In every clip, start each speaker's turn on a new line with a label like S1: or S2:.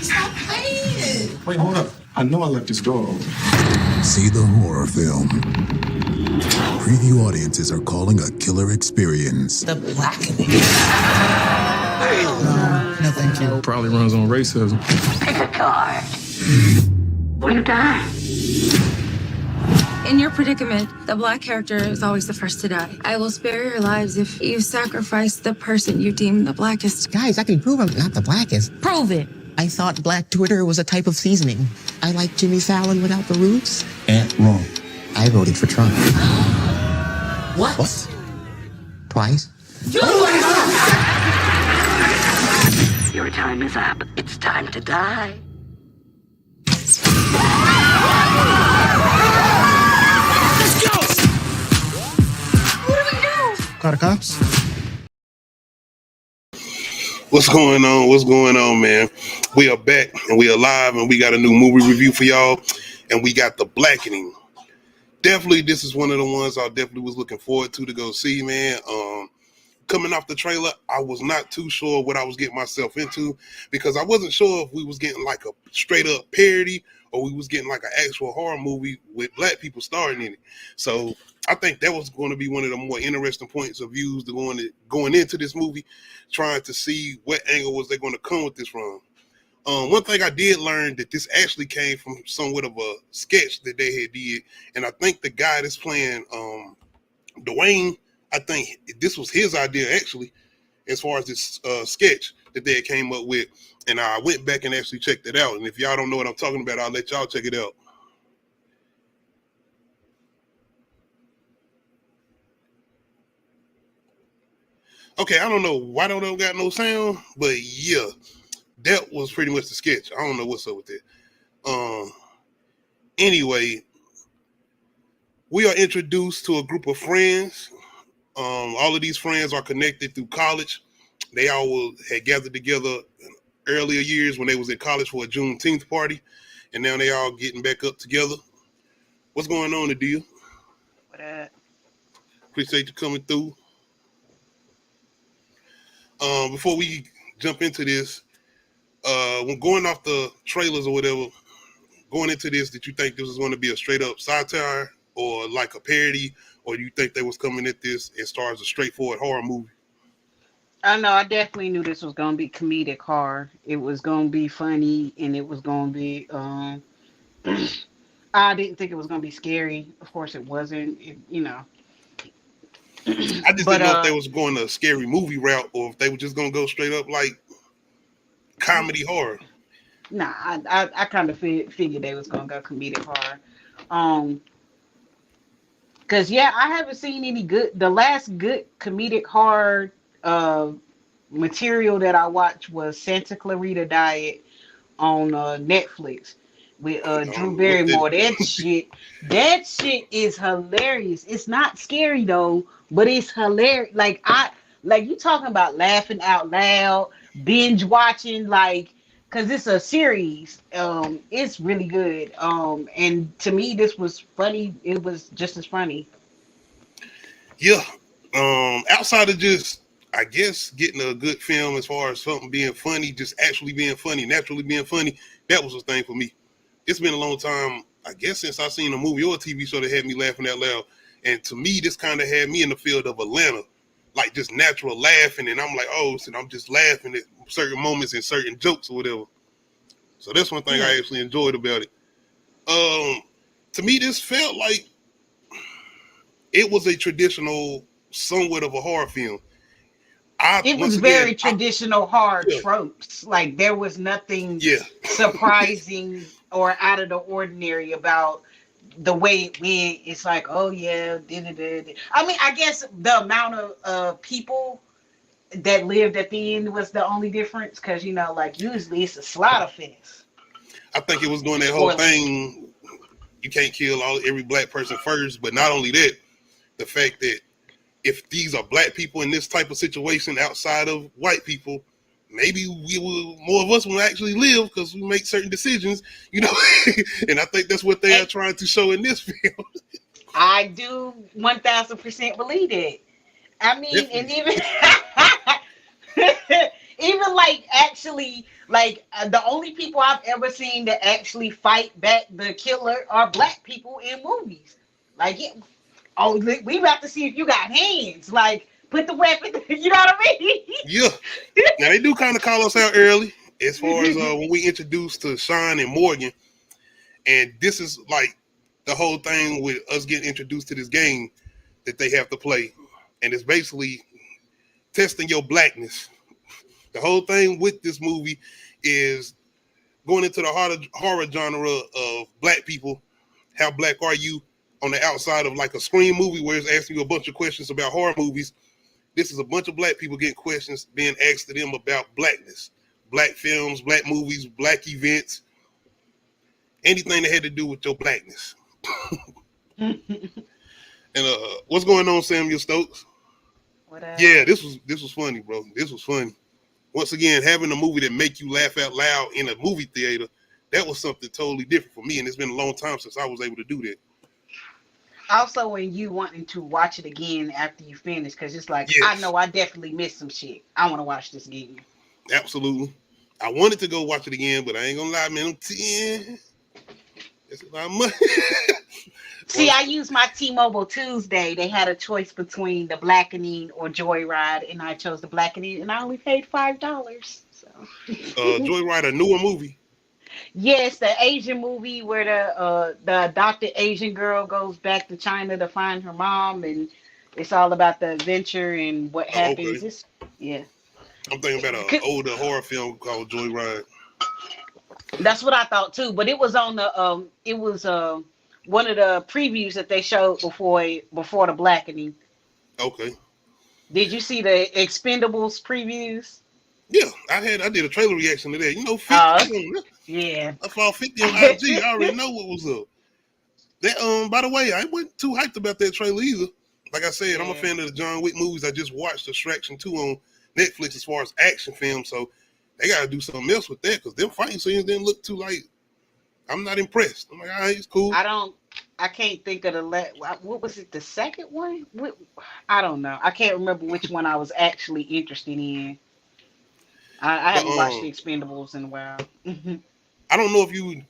S1: Stop playing.
S2: Wait, hold up. I know I left this door open.
S3: See the horror film. Preview audiences are calling a killer experience.
S1: The Blackening.
S4: No, thank you.
S2: Probably runs on racism.
S5: Pick a card. Or you die.
S6: In your predicament, the black character is always the first to die. I will spare your lives if you sacrifice the person you deem the blackest.
S1: Guys, I can prove I'm not the blackest.
S6: Prove it.
S1: I thought black Twitter was a type of seasoning. I like Jimmy Fallon without the roots.
S4: Wrong.
S1: I voted for Trump.
S4: What?
S1: Twice.
S5: Your time is up. It's time to die.
S4: Call the cops?
S7: What's going on? What's going on, man? We are back and we are live and we got a new movie review for y'all. And we got The Blackening. Definitely, this is one of the ones I definitely was looking forward to go see, man. Coming off the trailer, I was not too sure what I was getting myself into because I wasn't sure if we was getting like a straight up parody or we was getting like an actual horror movie with black people starring in it. So I think that was going to be one of the more interesting points of views going into this movie, trying to see what angle was they going to come with this from. One thing I did learn that this actually came from somewhat of a sketch that they had did, and I think the guy that's playing Dwayne, I think this was his idea actually, as far as this sketch that they came up with, and I went back and actually checked it out. And if y'all don't know what I'm talking about, I'll let y'all check it out. Okay, I don't know why don't got no sound, but yeah, that was pretty much the sketch. I don't know what's up with that. Anyway, we are introduced to a group of friends. All of these friends are connected through college. They all had gathered together in earlier years when they was in college for a Juneteenth party, and now they all getting back up together. What's going on, Nadia?
S8: What up?
S7: Appreciate you coming through. Before we jump into this, when going off the trailers or whatever, going into this, did you think this was going to be a straight up satire or like a parody, or do you think they was coming at this as far as a straightforward horror movie?
S8: I know, I definitely knew this was going to be comedic horror. It was going to be funny, and it was going to be, I didn't think it was going to be scary. Of course it wasn't,
S7: I just didn't know if they was going a scary movie route or if they were just going to go straight up like comedy horror.
S8: Nah, I kind of figured they was going to go comedic horror. Because, yeah, I haven't seen any the last good comedic horror material that I watched was Santa Clarita Diet on Netflix with Drew Barrymore. That shit is hilarious. It's not scary though, but it's hilarious. Like you talking about laughing out loud, binge watching, because it's a series. It's really good. And to me, this was funny. It was just as funny.
S7: Yeah. Outside of just, I guess, getting a good film as far as something being funny, just actually being funny, naturally being funny, that was the thing for me. It's been a long time, I guess, since I've seen a movie or a TV show that had me laughing out loud. And to me, this kind of had me in the field of Atlanta, like just natural laughing. And I'm like, oh, so I'm just laughing at certain moments and certain jokes or whatever. So that's one thing I actually enjoyed about it. To me, this felt like it was a traditional, somewhat of a horror film.
S8: It was very traditional horror tropes. Like there was nothing surprising or out of the ordinary about the way it went. It's like, oh yeah, I mean, I guess the amount of people that lived at the end was the only difference, because like usually it's a slaughter fest.
S7: I think it was doing that whole thing. You can't kill every black person first, but not only that, the fact that if these are black people in this type of situation outside of white people, maybe more of us will actually live because we make certain decisions, and I think that's what they are trying to show in this film.
S8: I do 1000% believe it. I mean, and even even like actually like the only people I've ever seen that actually fight back the killer are black people in movies. Like, yeah, oh, we about to see if you got hands. Like, put the weapon. You know what I mean?
S7: Yeah. Now they do kind of call us out early as far as when we introduced to Sean and Morgan, and this is like the whole thing with us getting introduced to this game that they have to play, and it's basically testing your blackness. The whole thing with this movie is going into the horror genre of black people. How black are you on the outside of like a Scream movie where it's asking you a bunch of questions about horror movies? This is a bunch of black people getting questions being asked to them about blackness, black films, black movies, black events, anything that had to do with your blackness. And what's going on, Samuel Stokes? Yeah, this was funny, bro. This was funny. Once again, having a movie that make you laugh out loud in a movie theater, that was something totally different for me, and it's been a long time since I was able to do that.
S8: Also, when you wanting to watch it again after you finish, because it's like,
S7: yes.
S8: I know I definitely missed some shit. I want to watch this again.
S7: Absolutely. I wanted to go watch it again, but I ain't gonna lie, man. I'm 10. That's a lot of money.
S8: See, I used my T-Mobile Tuesday. They had a choice between the Blackening or Joyride, and I chose the Blackening, and I only paid $5. So.
S7: Joyride, a newer movie.
S8: Yes, the Asian movie where the adopted Asian girl goes back to China to find her mom, and it's all about the adventure and what happens.
S7: Okay.
S8: Yeah.
S7: I'm thinking about an older horror film called Joyride.
S8: That's what I thought too, but it was on the one of the previews that they showed before the Blackening.
S7: Okay.
S8: Did you see the Expendables previews?
S7: Yeah, I did a trailer reaction to that. You know, 50.
S8: Yeah.
S7: I saw 50 on IG. I already know what was up. That by the way, I wasn't too hyped about that trailer either. Like I said, I'm a fan of the John Wick movies. I just watched Extraction 2 on Netflix as far as action films, so they gotta do something else with that because them fighting scenes didn't look too like. I'm not impressed. I'm like, all right, it's cool.
S8: I can't think of what was it, the second one? I don't know. I can't remember which one I was actually interested in. I haven't watched the Expendables in a while.
S7: I don't know if you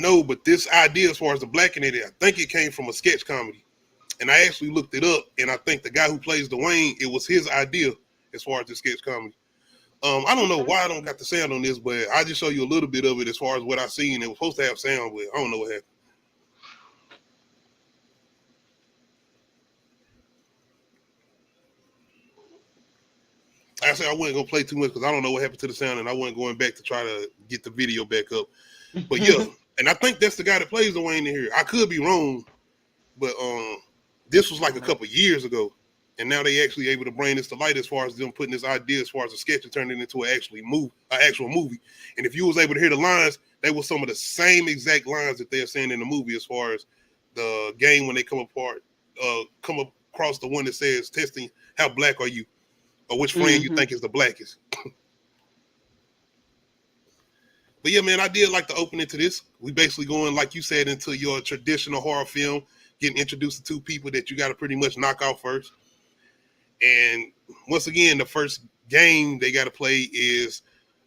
S7: know, but this idea as far as the Blackening, I think it came from a sketch comedy. And I actually looked it up, and I think the guy who plays Dwayne, it was his idea as far as the sketch comedy. I don't know why I don't got the sound on this, but I just show you a little bit of it as far as what I seen. It was supposed to have sound, but I don't know what happened. I said I wasn't gonna play too much because I don't know what happened to the sound, and I wasn't going back to try to get the video back up. But yeah, and I think that's the guy that plays Dwayne in here. I could be wrong, but this was like a couple years ago, and now they actually able to bring this to light as far as them putting this idea as far as a sketch and turning it into an actual movie. And if you was able to hear the lines, they were some of the same exact lines that they're saying in the movie as far as the game when they come across the one that says testing how black are you, or which friend you think is the blackest. But yeah, man, I did like the opening to this. We basically going, like you said, into your traditional horror film, getting introduced to two people that you got to pretty much knock out first. And once again, the first game they got to play is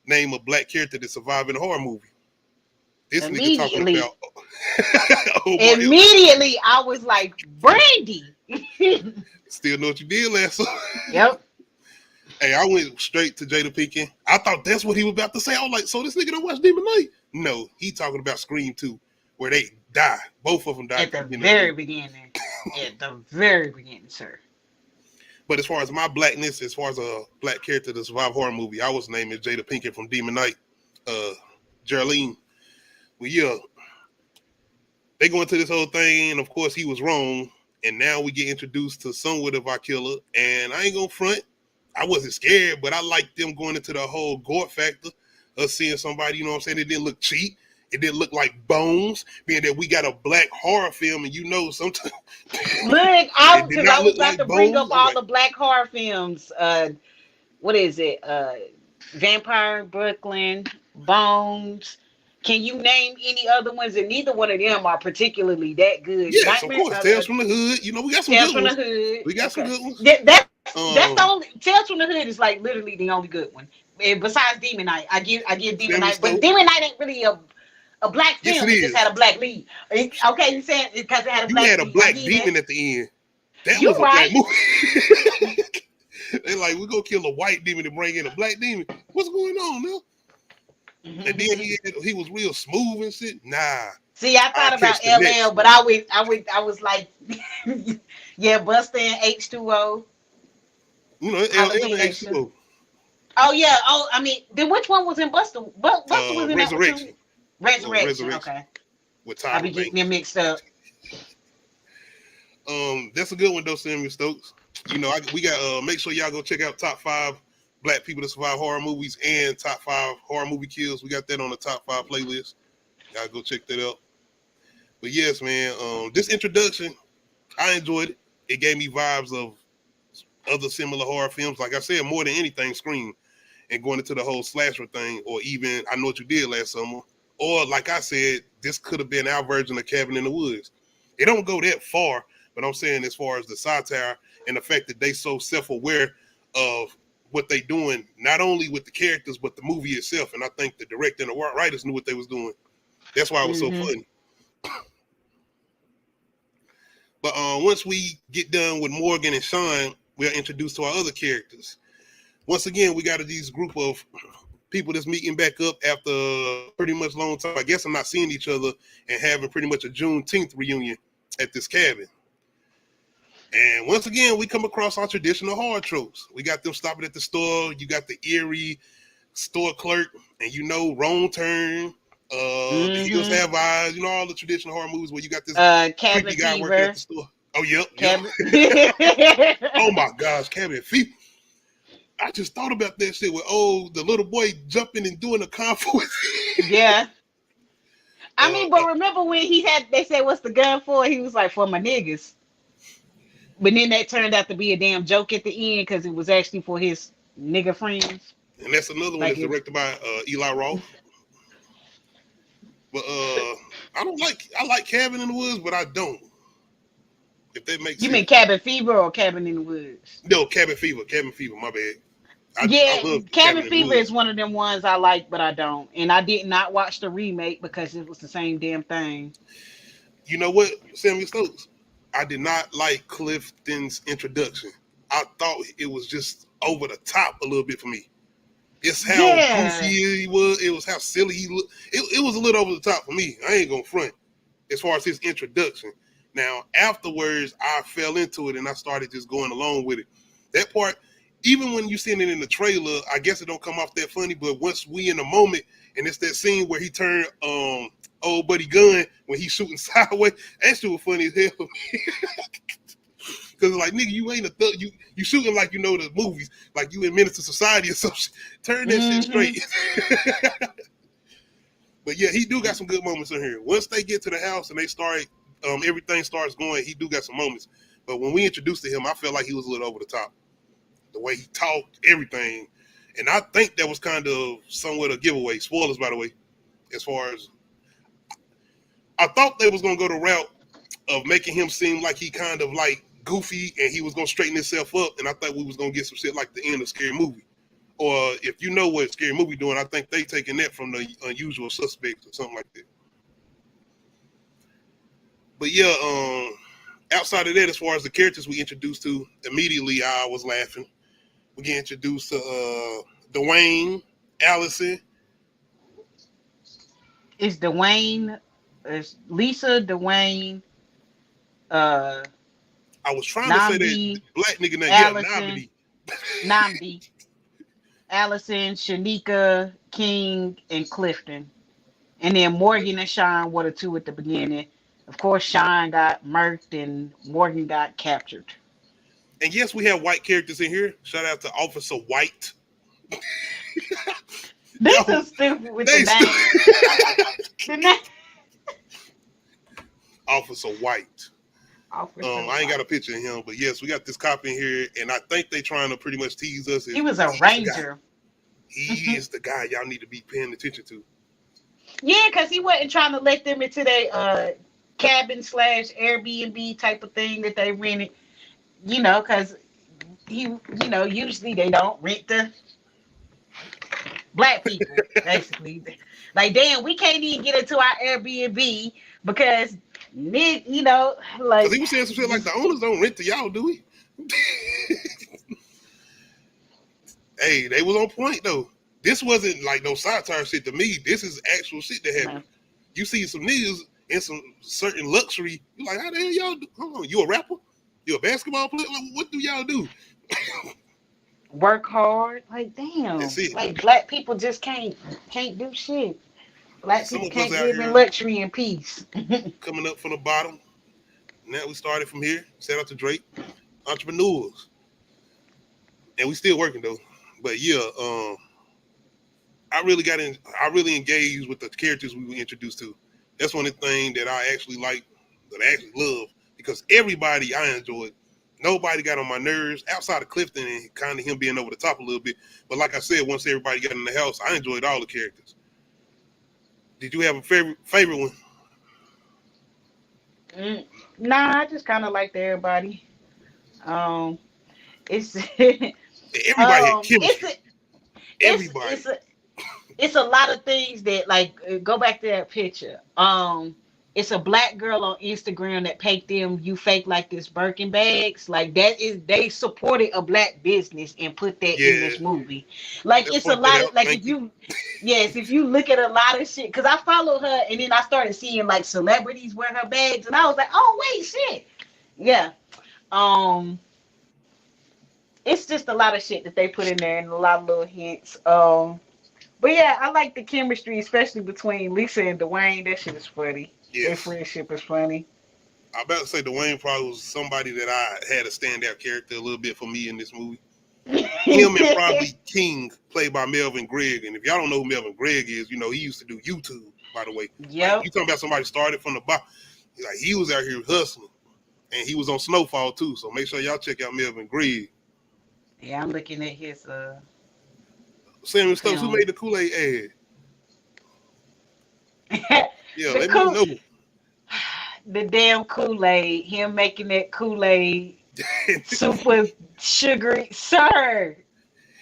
S7: name a black character that survived in a horror movie. This nigga talking about.
S8: Immediately, I was like, Brandy.
S7: Still know what you did last time.
S8: Yep.
S7: Hey, I went straight to Jada Pinkett. I thought that's what he was about to say. I was like, so this nigga don't watch Demon Knight? No, he talking about Scream 2, where they die. Both of them died.
S8: At the very beginning. At the very beginning, sir.
S7: But as far as my blackness, as far as a black character to survive horror movie, I was named as Jada Pinkett from Demon Knight, Geraldine. Well, yeah, they go into this whole thing, and of course he was wrong. And now we get introduced to somewhat of our killer. And I ain't gonna front. I wasn't scared, but I liked them going into the whole gore factor of seeing somebody, you know what I'm saying? It didn't look cheap. It didn't look like Bones, being that we got a black horror film, and you know sometimes.
S8: Look, I was about to bring up all the black horror films. What is it? Vampire in Brooklyn, Bones. Can you name any other ones? And neither one of them are particularly that good.
S7: Yes, of course. Tales from the Hood. You know, we got some good ones. We got some good ones.
S8: That's the only. Tales from the Hood is like literally the only good one. besides Demon Knight, I give Demon
S7: Sammy
S8: Knight, but
S7: Stokes.
S8: Demon Knight ain't really a black
S7: Yes, it
S8: film. It just
S7: is.
S8: had a black lead. Okay, you said because it had a
S7: You
S8: black
S7: had a
S8: lead. I
S7: black
S8: get that.
S7: demon at the end. That
S8: You
S7: was a black
S8: right.
S7: movie. They like, we're gonna kill a white demon and bring in a black demon. What's going on, man? And then he was real smooth and shit. Nah,
S8: See, I
S7: I
S8: thought about
S7: catch the next
S8: LL, but
S7: one.
S8: I was like, yeah, Buster and H2O.
S7: You know, LL
S8: Halloween
S7: and
S8: H2O.
S7: H2O.
S8: Oh yeah. Oh, I mean, then which one was in Buster? Buster was in that one too.
S7: Resurrection.
S8: Resurrection.
S7: Resurrection
S8: Okay,
S7: with
S8: I
S7: Tyra
S8: be getting
S7: Banks.
S8: them mixed up.
S7: That's a good one though, Samuel Stokes. You know, we got make sure y'all go check out top 5 black people to survive horror movies and top 5 horror movie kills. We got that on the top 5 playlist. Y'all go check that out. But yes, man, this introduction, I enjoyed it. It gave me vibes of other similar horror films. Like I said, more than anything, Scream, and going into the whole slasher thing, or even I Know What You Did Last Summer, or like I said, this could have been our version of Cabin in the Woods. It don't go that far, but I'm saying as far as the satire and the fact that they so self-aware of what they doing, not only with the characters but the movie itself. And I think the director and the writers knew what they was doing. That's why it was so funny. But once we get done with Morgan and Sean, we are introduced to our other characters. Once again, we got these group of people that's meeting back up after pretty much long time. I guess I'm not seeing each other and having pretty much a Juneteenth reunion at this cabin. And once again, we come across our traditional horror tropes. We got them stopping at the store. You got the eerie store clerk, and you know, Wrong Turn, The Hills Have Eyes, you know, all the traditional horror movies where you got this
S8: Cabin
S7: creepy guy working at
S8: Fever.
S7: the store. Oh, yep.
S8: Cabin.
S7: Oh my gosh, Cabin Fever. I just thought about that shit with the little boy jumping and doing a kung fu.
S8: Yeah. I mean, but remember when they said, what's the gun for? He was like, for my niggas. But then that turned out to be a damn joke at the end because it was actually for his nigga friends.
S7: And that's another one
S8: Like
S7: that's directed by Eli Roth. But I like Cabin in the Woods, but I don't. If that makes
S8: You
S7: sense.
S8: mean Cabin Fever or Cabin in the Woods?
S7: No, Cabin Fever, my bad.
S8: Yeah,
S7: I love
S8: Cabin
S7: in the
S8: Fever
S7: Woods.
S8: is one of them ones I like, but I don't. And I did not watch the remake because it was the same damn thing.
S7: You know what, Samuel Stokes? I did not like Clifton's introduction. I thought it was just over the top a little bit for me. It's how goofy he was. It was how silly he looked. It was a little over the top for me. I ain't gonna front as far as his introduction. Now, afterwards, I fell into it and I started just going along with it. That part, even when you seen it in the trailer, I guess it don't come off that funny, but once we in the moment, and it's that scene where he turned old buddy gun when he's shooting sideways, that shit was funny as hell. Because like, nigga, you ain't a thug. You shooting like you know the movies, like you in Menace to Society or some shit. Turn that shit straight. But yeah, he do got some good moments in here. Once they get to the house and they start, everything starts going, he do got some moments. But when we introduced to him, I felt like he was a little over the top. The way he talked, everything. And I think that was kind of somewhat a giveaway. Spoilers, by the way, as far as I thought they was going to go the route of making him seem like he kind of like goofy and he was going to straighten himself up. And I thought we was going to get some shit like the end of Scary Movie. Or if you know what Scary Movie doing, I think they taking that from the Unusual Suspects or something like that. But yeah, outside of that, as far as the characters we introduced to, immediately I was laughing. We get introduced to Dwayne, Allison.
S8: It's Dwayne, it's Lisa, Dwayne,
S7: I was trying
S8: Namdi,
S7: to say that black nigga name.
S8: Allison,
S7: Yeah,
S8: Namdi, Allison, Shanika, King, and Clifton. And then Morgan and Sean were the two at the beginning. Of course, Sean got murked and Morgan got captured.
S7: And yes, we have white characters in here. Shout out to Officer White.
S8: They so stupid with the name. The name.
S7: Officer White.
S8: Officer
S7: I ain't got a picture of him, but yes, we got this cop in here, and I think they trying to pretty much tease us.
S8: He was a ranger.
S7: He is the guy y'all need to be paying attention to.
S8: Yeah, because he wasn't trying to let them into their cabin / Airbnb type of thing that they rented. You know, because usually they don't rent Black people, basically. Like, damn, we can't even get into our Airbnb because,
S7: Because
S8: like,
S7: he was saying some shit like the owners don't rent to y'all, do we? Hey, they was on point though. This wasn't like no satire shit to me. This is actual shit that happened. You see some niggas in some certain luxury. You like, how the hell y'all do? Hold on, you a rapper? You a basketball player? Like, what do y'all do?
S8: work hard. Like, damn,
S7: That's it.
S8: like black people just can't do shit.
S7: And
S8: Black
S7: some
S8: people
S7: of us
S8: can't
S7: out
S8: live in
S7: here
S8: luxury and peace.
S7: coming up from the bottom. Now we started from here. Shout out to Drake. Entrepreneurs. And we still working though. But yeah, I really engaged with the characters we were introduced to. That's one of the things that I actually like, that I actually love, because everybody I enjoyed. Nobody got on my nerves outside of Clifton and kind of him being over the top a little bit. But like I said, once everybody got in the house, I enjoyed all the characters. Did you have a favorite one?
S8: Nah, I just kind of liked everybody. Um, it's
S7: Everybody had chemistry.
S8: it's
S7: Everybody.
S8: it's a lot of things that, like, go back to that picture. It's a black girl on Instagram that paid them, you fake like this Birkin bags. Like, that is, they supported a black business and put that in
S7: Yeah.
S8: this movie. Like,
S7: Let's
S8: it's a
S7: point that
S8: lot of,
S7: out.
S8: like,
S7: Thank you.
S8: if you look at a lot of shit, because I follow her and then I started seeing like celebrities wear her bags and I was like, oh wait, shit. Yeah. Um it's just a lot of shit that they put in there and a lot of little hints. But yeah, I like the chemistry, especially between Lisa and Dwayne. That shit is funny. Their
S7: Yes.
S8: friendship is funny.
S7: I about to say Dwayne probably was somebody that I had a standout character a little bit for me in this movie. Him and probably King, played by Melvin Gregg. And if y'all don't know who Melvin Gregg is, he used to do YouTube, by the way.
S8: Yep.
S7: Like, you talking about somebody started from the bottom. Like, he was out here hustling. And he was on Snowfall too. So make sure y'all check out Melvin Gregg.
S8: Yeah, I'm looking at his
S7: Samuel Stokes, who made the Kool-Aid ad? Yeah, let me know.
S8: The damn Kool-Aid, him making that Kool-Aid super sugary, sir.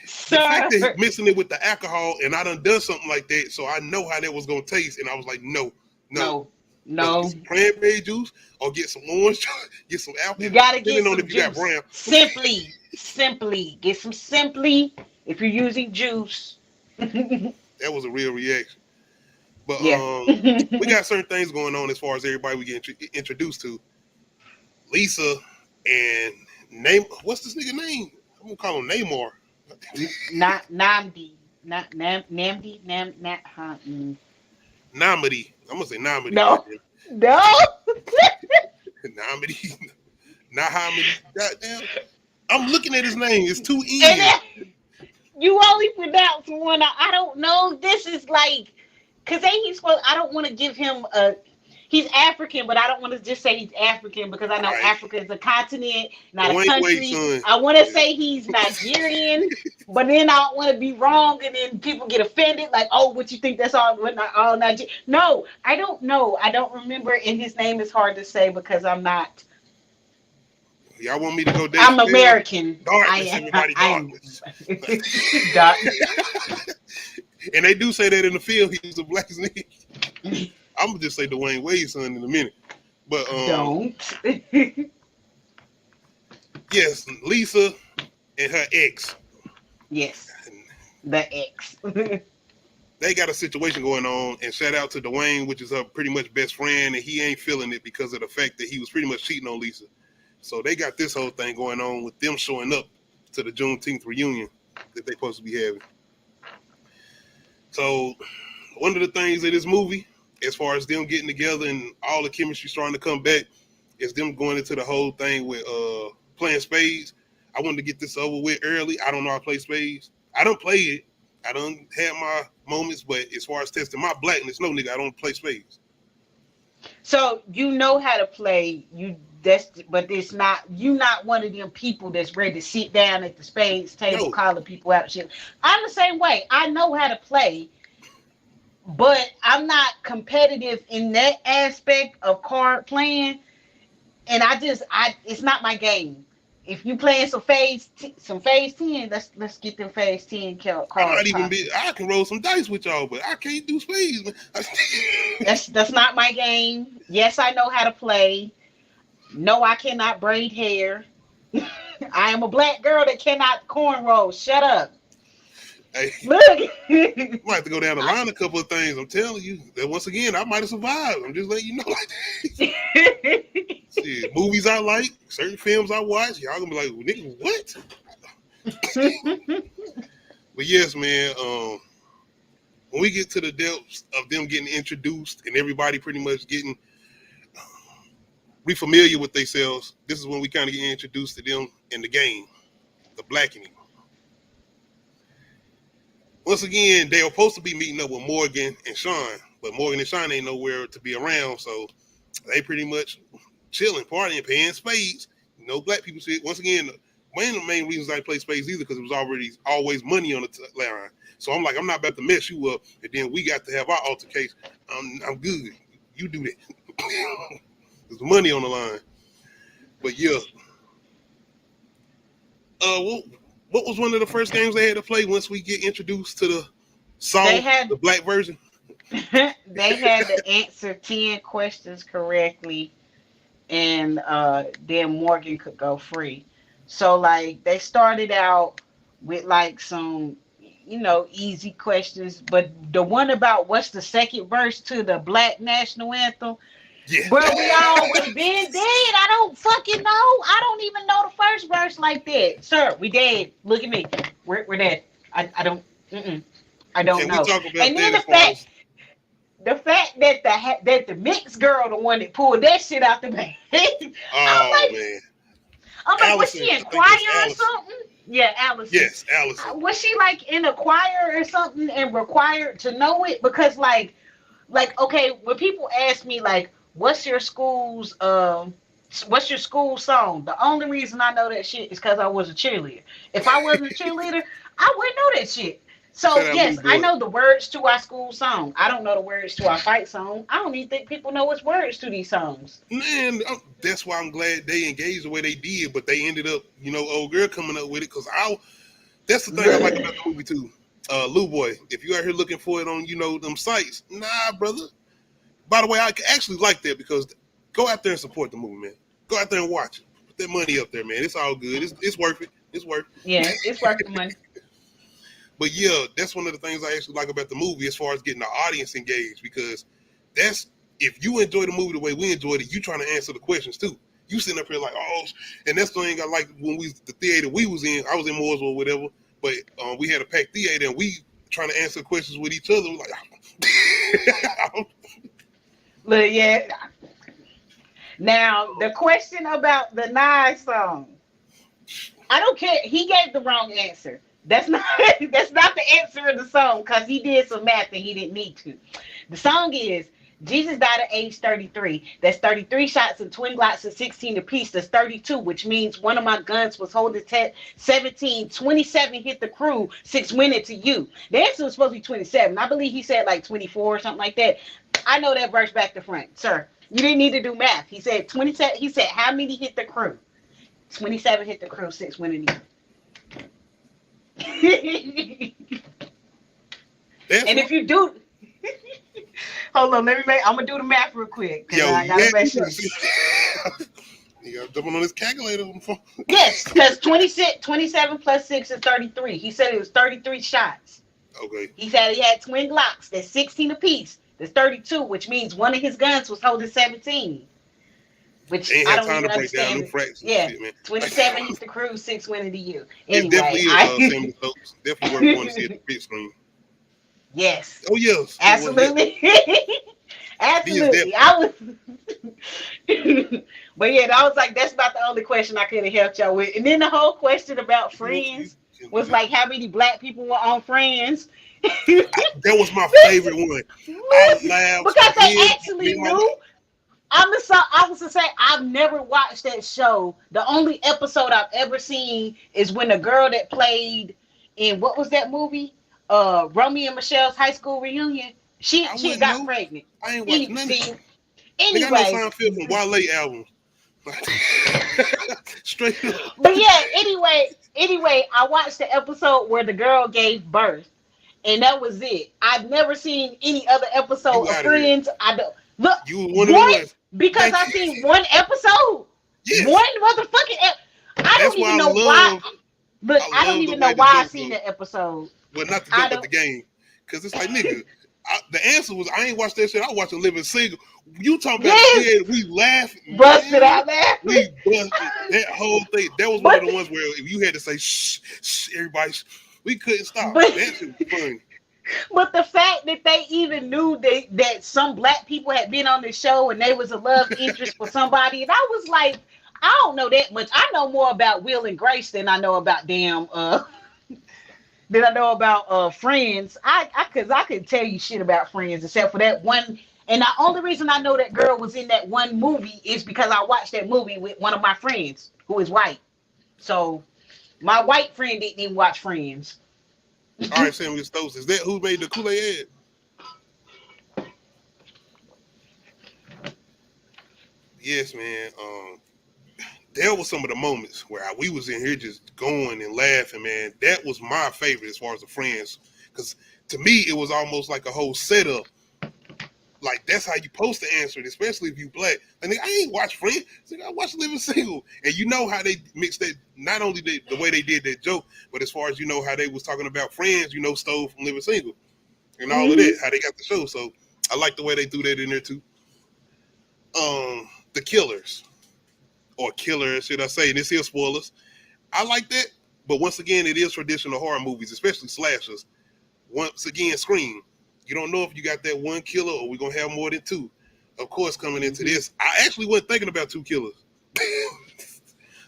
S7: The fact that he's mixing it with the alcohol, and I done something like that, so I know how that was gonna taste, and I was like, no. Get some cranberry juice or get some orange juice, get some alcohol.
S8: You gotta get some
S7: if you
S8: juice.
S7: got brown.
S8: Simply get some Simply if you're using juice.
S7: That was a real reaction. But
S8: yeah.
S7: We got certain things going on as far as everybody we get introduced to. Lisa and what's this nigga name? I'm gonna call him Namor.
S8: Not Namdi. Not Namdi.
S7: Namadi. I'm gonna say Namadi.
S8: No.
S7: Namadi. Nahamadi. Goddamn. I'm looking at his name. It's 2 N's.
S8: You only pronounce one. I don't know. This is like, because he's supposed, I don't want to give him he's African, but I don't want to just say he's African because I know Africa is a continent, not a country. I want to say he's Nigerian, but then I don't want to be wrong and then people get offended. Like, oh, what you think that's all Nigerian? No, I don't know. I don't remember, and his name is hard to say because I'm not.
S7: Y'all want me to go down?
S8: I'm American.
S7: Darkness, everybody, darkness. And they do say that in the film. He was the blackest nigga. I'm gonna just say Dwayne Wade's son in a minute. But
S8: don't.
S7: Yes, Lisa and her ex.
S8: Yes, the ex.
S7: They got a situation going on, and shout out to Dwayne, which is her pretty much best friend, and he ain't feeling it because of the fact that he was pretty much cheating on Lisa. So they got this whole thing going on with them showing up to the Juneteenth reunion that they supposed to be having. So one of the things in this movie, as far as them getting together and all the chemistry starting to come back, is them going into the whole thing with playing spades. I wanted to get this over with early. I don't know how to play spades. I don't play it. I don't have my moments, but as far as testing my blackness, no nigga, I don't play spades.
S8: So you know how to play, but it's not, you not one of them people that's ready to sit down at the spades table calling people out and shit. I'm the same way. I know how to play, but I'm not competitive in that aspect of card playing, and it's not my game. if you playing some phase 10, let's get them phase 10
S7: I
S8: cards
S7: might even
S8: popping.
S7: be. I can roll some dice with y'all, but I can't do spades, man.
S8: That's not my game. Yes, I know how to play. No, I cannot braid hair. I am a black girl that cannot cornrow. Shut up.
S7: Hey,
S8: Look.
S7: I might have to go down the line a couple of things. I'm telling you that once again, I might have survived. I'm just letting you know. Like, shit, movies I like, certain films I watch, y'all gonna be like, nigga, what? But yes, man. When we get to the depths of them getting introduced and everybody pretty much getting re-familiar with themselves, this is when we kind of get introduced to them in the game, the Blackening. Once again, they were supposed to be meeting up with Morgan and Sean, but Morgan and Sean ain't nowhere to be around, so they pretty much chilling, partying, paying spades. You know, black people shit. Once again, one of the main reasons I play spades either because it was always money on the line. So I'm like, I'm not about to mess you up, and then we got to have our altercation. I'm good. You do that. There's money on the line. But yeah. What was one of the first games they had to play once we get introduced to the black version?
S8: They had to answer 10 questions correctly, and then Morgan could go free. So like they started out with like some easy questions, but the one about what's the second verse to the Black National Anthem,
S7: Yeah.
S8: bro, we already been dead. I don't fucking know. I don't even know the first verse like that, sir. We dead. Look at me. We're dead. I don't. I don't know. And then the fact that the mixed girl, the one that pulled that shit out the bag.
S7: Man.
S8: I'm like, was
S7: Allison,
S8: she in choir or something? Yeah, Allison.
S7: Yes, Allison.
S8: Was she like in a choir or something and required to know it? Because like okay, when people ask me like, what's your school song? The only reason I know that shit is because I was a cheerleader. If I wasn't a cheerleader, I wouldn't know that shit. So yes, I know the words to our school song. I don't know the words to our fight song. I don't even think people know what's words to these songs.
S7: Man, that's why I'm glad they engaged the way they did, but they ended up, old girl coming up with it, because that's the thing I like about the movie too. Lou Boy, if you out here looking for it on, them sites, nah, brother. By the way, I actually like that, because go out there and support the movie, man. Go out there and watch it. Put that money up there, man. It's all good. It's worth it. It's worth it.
S8: Yeah, it's worth the money.
S7: But yeah, that's one of the things I actually like about the movie as far as getting the audience engaged, because if you enjoy the movie the way we enjoyed it, you trying to answer the questions too. You sitting up here like, and that's the thing I like when the theater we was in, I was in Mooresville or whatever, but we had a packed theater and we trying to answer questions with each other. We're like,
S8: Look, yeah. Now, the question about the Nas song, I don't care. He gave the wrong answer. That's not the answer of the song, because he did some math and he didn't need to. The song is, Jesus died at age 33. That's 33 shots and twin glocks at 16 apiece. That's 32, which means one of my guns was holding 17. 27 hit the crew. 6 went it to you. The answer was supposed to be 27. I believe he said like 24 or something like that. I know that verse back to front. Sir, you didn't need to do math. He said 27. He said, how many hit the crew? 27 hit the crew. 6 went in you. And if you do, hold on, I'm gonna do the math real quick. I gotta make sure.
S7: You gotta jump on this calculator on the phone.
S8: Yes, because 27 plus 6 is 33. He said it was 33 shots.
S7: Okay.
S8: He said he had twin glocks. That's 16 apiece. That's 32, which means one of his guns was holding 17. Which
S7: ain't
S8: I
S7: had
S8: don't
S7: time
S8: even
S7: to break down
S8: understand.
S7: them fractions.
S8: Yeah,
S7: shit, man.
S8: 27 hit the crew, 6 went into you.
S7: It
S8: Anyway,
S7: definitely is definitely worth going to see it on the big screen.
S8: Yes.
S7: Oh yes.
S8: Absolutely. Absolutely. I was but yeah, I was like, that's about the only question I could have helped y'all with. And then the whole question about Friends was like, how many black people were on Friends?
S7: That was my favorite one. I laughed
S8: because they actually knew. I was to say, I've never watched that show. The only episode I've ever seen is when the girl that played in, what was that movie? Romeo and Michelle's high school reunion. She got pregnant.
S7: I ain't watched none of it.
S8: Anyway.
S7: I know Seinfeld from Wale albums. Straight up.
S8: But yeah, anyway, I watched the episode where the girl gave birth, and that was it. I've never seen any other episode
S7: You
S8: of
S7: out of here.
S8: Friends. I don't look
S7: You were one of the
S8: what
S7: ones.
S8: because I seen one episode,
S7: Yes.
S8: one motherfucking. I
S7: That's
S8: don't
S7: why
S8: even
S7: I
S8: know why.
S7: love.
S8: Look, I don't
S7: love the
S8: even
S7: way
S8: know
S7: the
S8: why I
S7: joke
S8: seen
S7: goes.
S8: that episode.
S7: Well, not the
S8: I
S7: joke, but
S8: don't.
S7: the game. Because it's like, nigga, the answer was, I ain't watched that shit. I watched a Living Single. You talking about
S8: Yes,
S7: we laughing,
S8: busted
S7: man.
S8: out laughing.
S7: We busted that whole thing. That was one
S8: But
S7: of the ones where if you had to say, shh, shh, everybody, shh, we couldn't stop.
S8: but
S7: That shit was funny.
S8: but the fact that they even knew that some black people had been on the show and they was a love interest for somebody, and I was like, I don't know that much. I know more about Will and Grace than I know about Friends. I could tell you shit about Friends except for that one. And the only reason I know that girl was in that one movie is because I watched that movie with one of my friends who is white. So my white friend didn't even watch Friends.
S7: All right, Samuel Stokes. Is that who made the Kool-Aid ad? Yes, man. There was some of the moments where we was in here just going and laughing, man. That was my favorite as far as the Friends. Because to me, it was almost like a whole setup. Like, that's how you supposed to answer it, especially if you black. And I ain't watch Friends. Like, I watched Living Single. And you know how they mixed that, not only the way they did that joke, but as far as you know how they was talking about Friends, you know, stole from Living Single. And all of that, how they got the show. So I like the way they threw that in there too. The Killers. Or Killers, should I say. And this here spoilers. I like that. But once again, it is traditional horror movies, especially slashers. Once again, Scream. You don't know if you got that one killer or we're going to have more than two. Of course, coming into this, I actually wasn't thinking about two killers.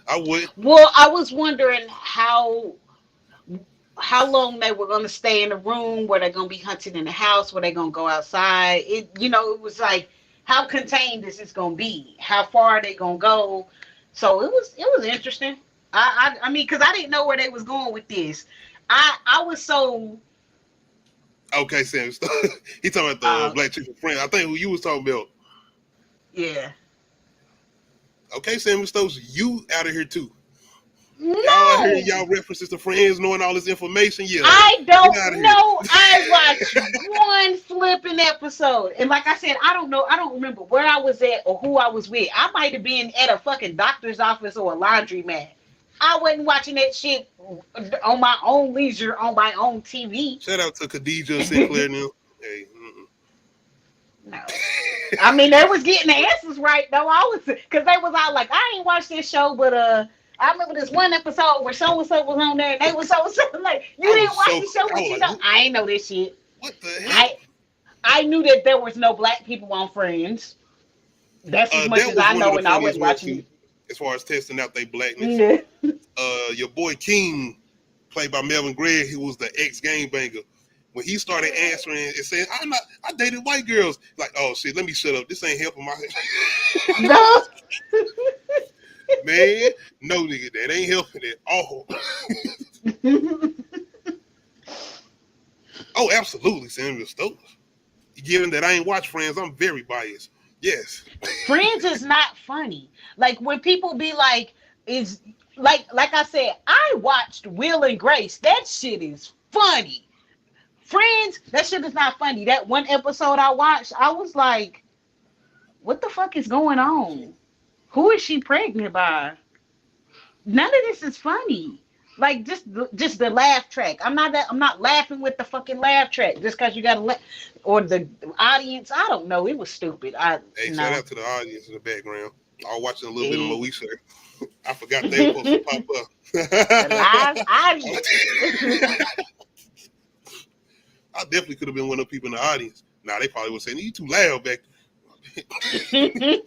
S7: I would.
S8: Well, I was wondering how long they were going to stay in the room. Were they going to be hunting in the house? Were they going to go outside? It was like, how contained is this going to be? How far are they going to go? So it was interesting. I mean, because I didn't know where they was going with this. I was so.
S7: Okay, Sam. He talking about the black chick friend. I think who you was talking about.
S8: Yeah.
S7: Okay, Sam Stokes, you out of here too.
S8: No.
S7: Y'all out here, y'all references to Friends, knowing all this information. Yeah.
S8: I don't know. I watched one flipping episode. And like I said, I don't know. I don't remember where I was at or who I was with. I might have been at a fucking doctor's office or a laundromat. I wasn't watching that shit on my own leisure on my own TV.
S7: Shout out to Khadijah and Sinclair now. Hey,
S8: No. I mean, they was getting the answers right though. Because they was all like, I ain't watched this show, but I remember this one episode where so and so was on there, and they was so like, you didn't watch the show, but you know, I ain't know this shit.
S7: What the hell?
S8: I knew that there was no black people on Friends. That's as much as I know, and I was watching it.
S7: As far as testing out their blackness. Yeah. Your boy King, played by Melvin Gregg, who was the ex-gangbanger. When he started answering and saying, I dated white girls. Like, oh shit, let me shut up. This ain't helping my
S8: No.
S7: Man, no nigga, that ain't helping at all. Oh, absolutely, Samuel Stokes. Given that I ain't watched Friends, I'm very biased. Yes.
S8: Friends is not funny. Like when people be like, is like I said, I watched Will and Grace. That shit is funny. Friends, that shit is not funny. That one episode I watched, I was like, what the fuck is going on? Who is she pregnant by? None of this is funny. Like just the laugh track. I'm not laughing with the fucking laugh track just because you got to or the audience. I don't know. It was stupid.
S7: Hey, shout out to the audience in the background. I was watching a little bit of Moesha. I forgot they were supposed to pop up.
S8: The live audience.
S7: I definitely could have been one of the people in the audience. Nah, they probably would say, you too loud back there.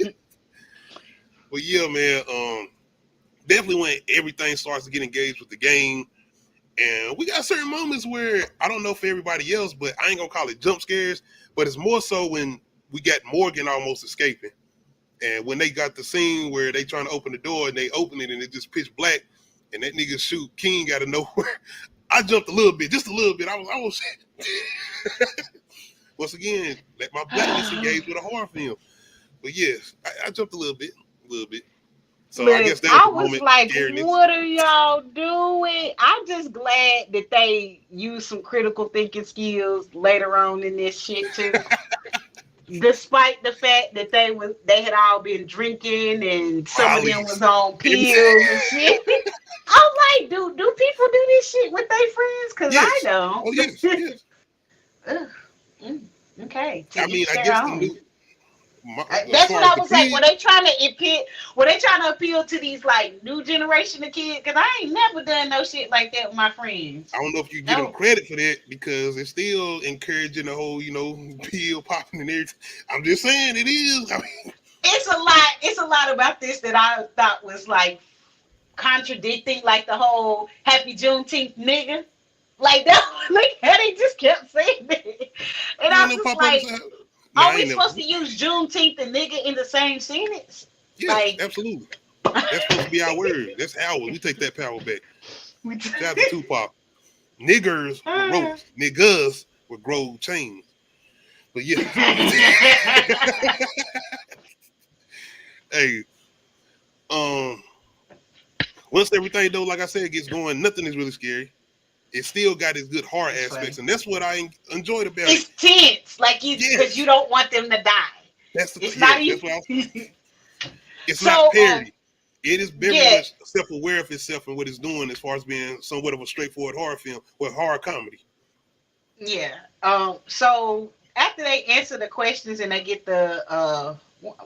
S7: But yeah, man, definitely when everything starts to get engaged with the game. And we got certain moments where, I don't know for everybody else, but I ain't going to call it jump scares, but it's more so when we got Morgan almost escaping. And when they got the scene where they trying to open the door and they open it and it just pitch black and that nigga shoot King out of nowhere. I jumped a little bit, just a little bit. I was once again, let my blackness engage with a horror film. But yes, I jumped a little bit. So I
S8: Look,
S7: guess that was
S8: I
S7: the
S8: was
S7: moment
S8: like,
S7: scariness.
S8: what are y'all doing? I'm just glad that they used some critical thinking skills later on in this shit too. Despite the fact that they had all been drinking and some of them was
S7: Molly's.
S8: on pills and shit. I'm like, do people do this shit with their friends? Cause I
S7: Yes.
S8: don't.
S7: Oh yes, yes.
S8: Ugh, mm, okay, to
S7: I mean,
S8: each
S7: I
S8: their
S7: guess the
S8: own.
S7: new, as
S8: That's
S7: far
S8: what
S7: as
S8: I
S7: the
S8: was like.
S7: kid,
S8: Were they trying to appeal to these like new generation of kids? Cause I ain't never done no shit like that with my friends.
S7: I don't know if you get them
S8: No,
S7: credit for that because it's still encouraging the whole, pill popping and everything. I'm just saying it is. I mean,
S8: it's a lot. It's a lot about this that I thought was like contradicting, like the whole Happy Juneteenth nigga. Like that, like how they just kept saying it, and
S7: you
S8: I
S7: ain't
S8: was
S7: no
S8: just
S7: pop up
S8: like,
S7: inside. Nah,
S8: are
S7: I
S8: we
S7: ain't never.
S8: supposed to use Juneteenth and nigga in the same sentence?
S7: Yes,
S8: Like,
S7: absolutely. That's supposed to be our word. That's ours. We take that power back. Shout out to Tupac. Niggers with ropes. Niggas with gold chains. But yeah. Hey, um, once everything though, like I said, gets going, nothing is really scary. It still got its good horror
S8: it's
S7: aspects,
S8: funny.
S7: and that's what I enjoyed about it.
S8: It's tense, like because you
S7: Yes,
S8: don't want them to die.
S7: that's the
S8: It's not
S7: yes, that's what I was.
S8: even.
S7: It's not
S8: So,
S7: parody. It is very
S8: yeah,
S7: much self-aware of itself and what it's doing as far as being somewhat of a straightforward horror film or horror comedy.
S8: yeah. So after they answer the questions and they get the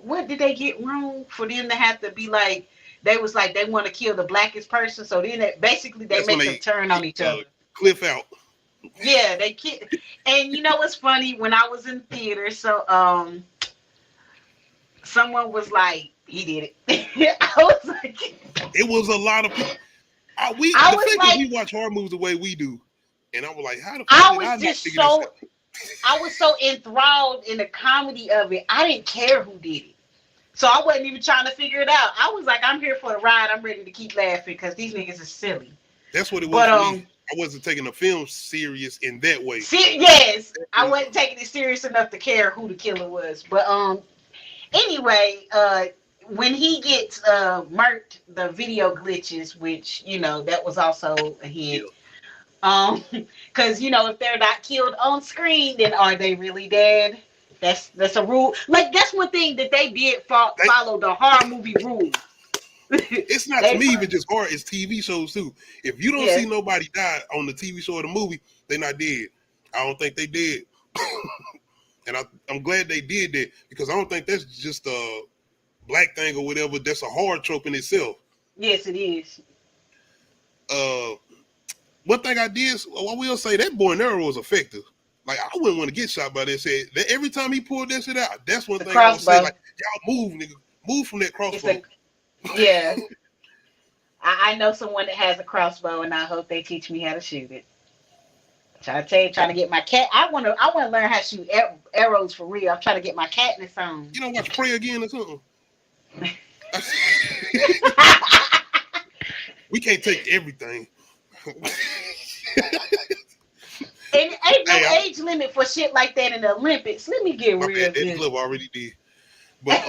S8: what did they get wrong for them to have to be like they was like they want to kill the blackest person, so then basically they
S7: That's when
S8: make them
S7: they
S8: turn on each other.
S7: cliff out.
S8: Yeah, they kid. And you know what's funny? When I was in theater, so someone was like, "He did it." I was like,
S7: It was a lot of people.
S8: I
S7: The
S8: was
S7: fact that
S8: like,
S7: we watch horror movies the way we do, and I was like, how the fuck
S8: I
S7: did I
S8: was
S7: not
S8: just
S7: figure this
S8: so,
S7: out?
S8: I was so enthralled in the comedy of it. I didn't care who did it. So I wasn't even trying to figure it out. I was like, I'm here for the ride. I'm ready to keep laughing because these niggas are silly.
S7: That's what it was
S8: But
S7: for me. I wasn't taking the film serious in that way.
S8: yes, I wasn't taking it serious enough to care who the killer was. But anyway, when he gets murked, the video glitches, which that was also a hint.
S7: Yeah.
S8: Because if they're not killed on screen, then are they really dead? That's a rule. Like that's one thing that they did
S7: They,
S8: follow the horror movie rule.
S7: it's not to
S8: they
S7: me even just horror, it's TV shows too. If you don't
S8: yeah
S7: see nobody die on the TV show or the movie, they're not dead. I don't think they did. And I'm glad they did that because I don't think that's just a black thing or whatever. That's a horror trope in itself.
S8: yes it is.
S7: Uh, One thing I will say that boy and arrow was effective. Like I wouldn't want to get shot by that. Said that every time he pulled that shit out, that's one
S8: The
S7: thing I would say.
S8: crossbow.
S7: Like y'all move, nigga, move from that
S8: It's
S7: crossbow.
S8: a yeah. I know someone that has a crossbow, and I hope they teach me how to shoot it. Trying to get my cat. I want to learn how to shoot arrows for real. I'm trying to get my Katniss on.
S7: You don't watch Pray Again or something. We can't take everything.
S8: And ain't no
S7: Hey,
S8: age limit for shit like that in the Olympics. Let me get
S7: my
S8: real
S7: bad. That
S8: good.
S7: club already did. But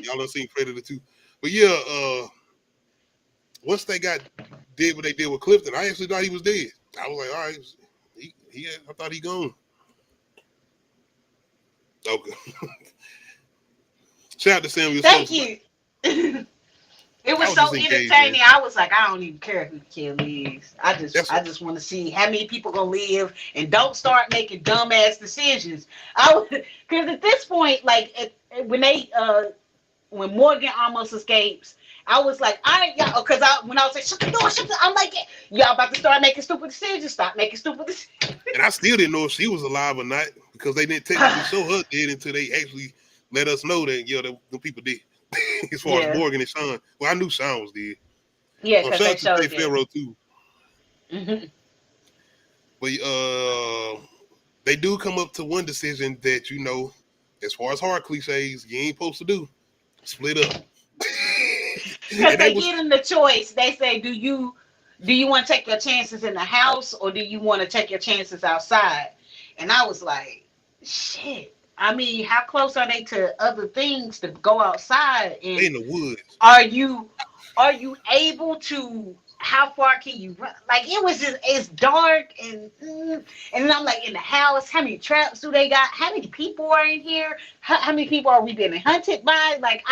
S7: y'all done seen Predator 2. But yeah, once they did what they did with Clifton, I actually thought he was dead. I was like, all right, I thought he gone. Okay. Shout out to Samuel
S8: Thank
S7: Sosa.
S8: you. It
S7: I
S8: was
S7: was
S8: so
S7: just engaged,
S8: entertaining.
S7: man.
S8: I was like, I don't even care who the kill is. I
S7: That's
S8: just want to see how many people gonna live and don't start making dumbass decisions. Because at this point, like when Morgan almost escapes, I was like, y'all, because when I was like, shut the door, I'm like, y'all about to start making stupid decisions. Stop making stupid decisions.
S7: and I still didn't know if she was alive or not because they didn't technically show her dead until they actually let us know that the people did. As far as
S8: Yeah,
S7: Morgan and Sean, well, I knew Sean was dead.
S8: yeah, because
S7: Shout
S8: they
S7: out to Jay
S8: showed that.
S7: Farrow too.
S8: Hmm.
S7: But they do come up to one decision that as far as horror cliches, you ain't supposed to do. Split up.
S8: Because
S7: And they
S8: they
S7: was
S8: give them the choice. They say, do you want to take your chances in the house or do you want to take your chances outside? And I was like, shit. I mean, how close are they to other things to go outside?
S7: they
S8: And
S7: in the woods.
S8: are you are you able to? How far can you run? Like it was just it's dark and then I'm like in the house. How many traps do they got? How many people are in here? How many people are we being hunted by? Like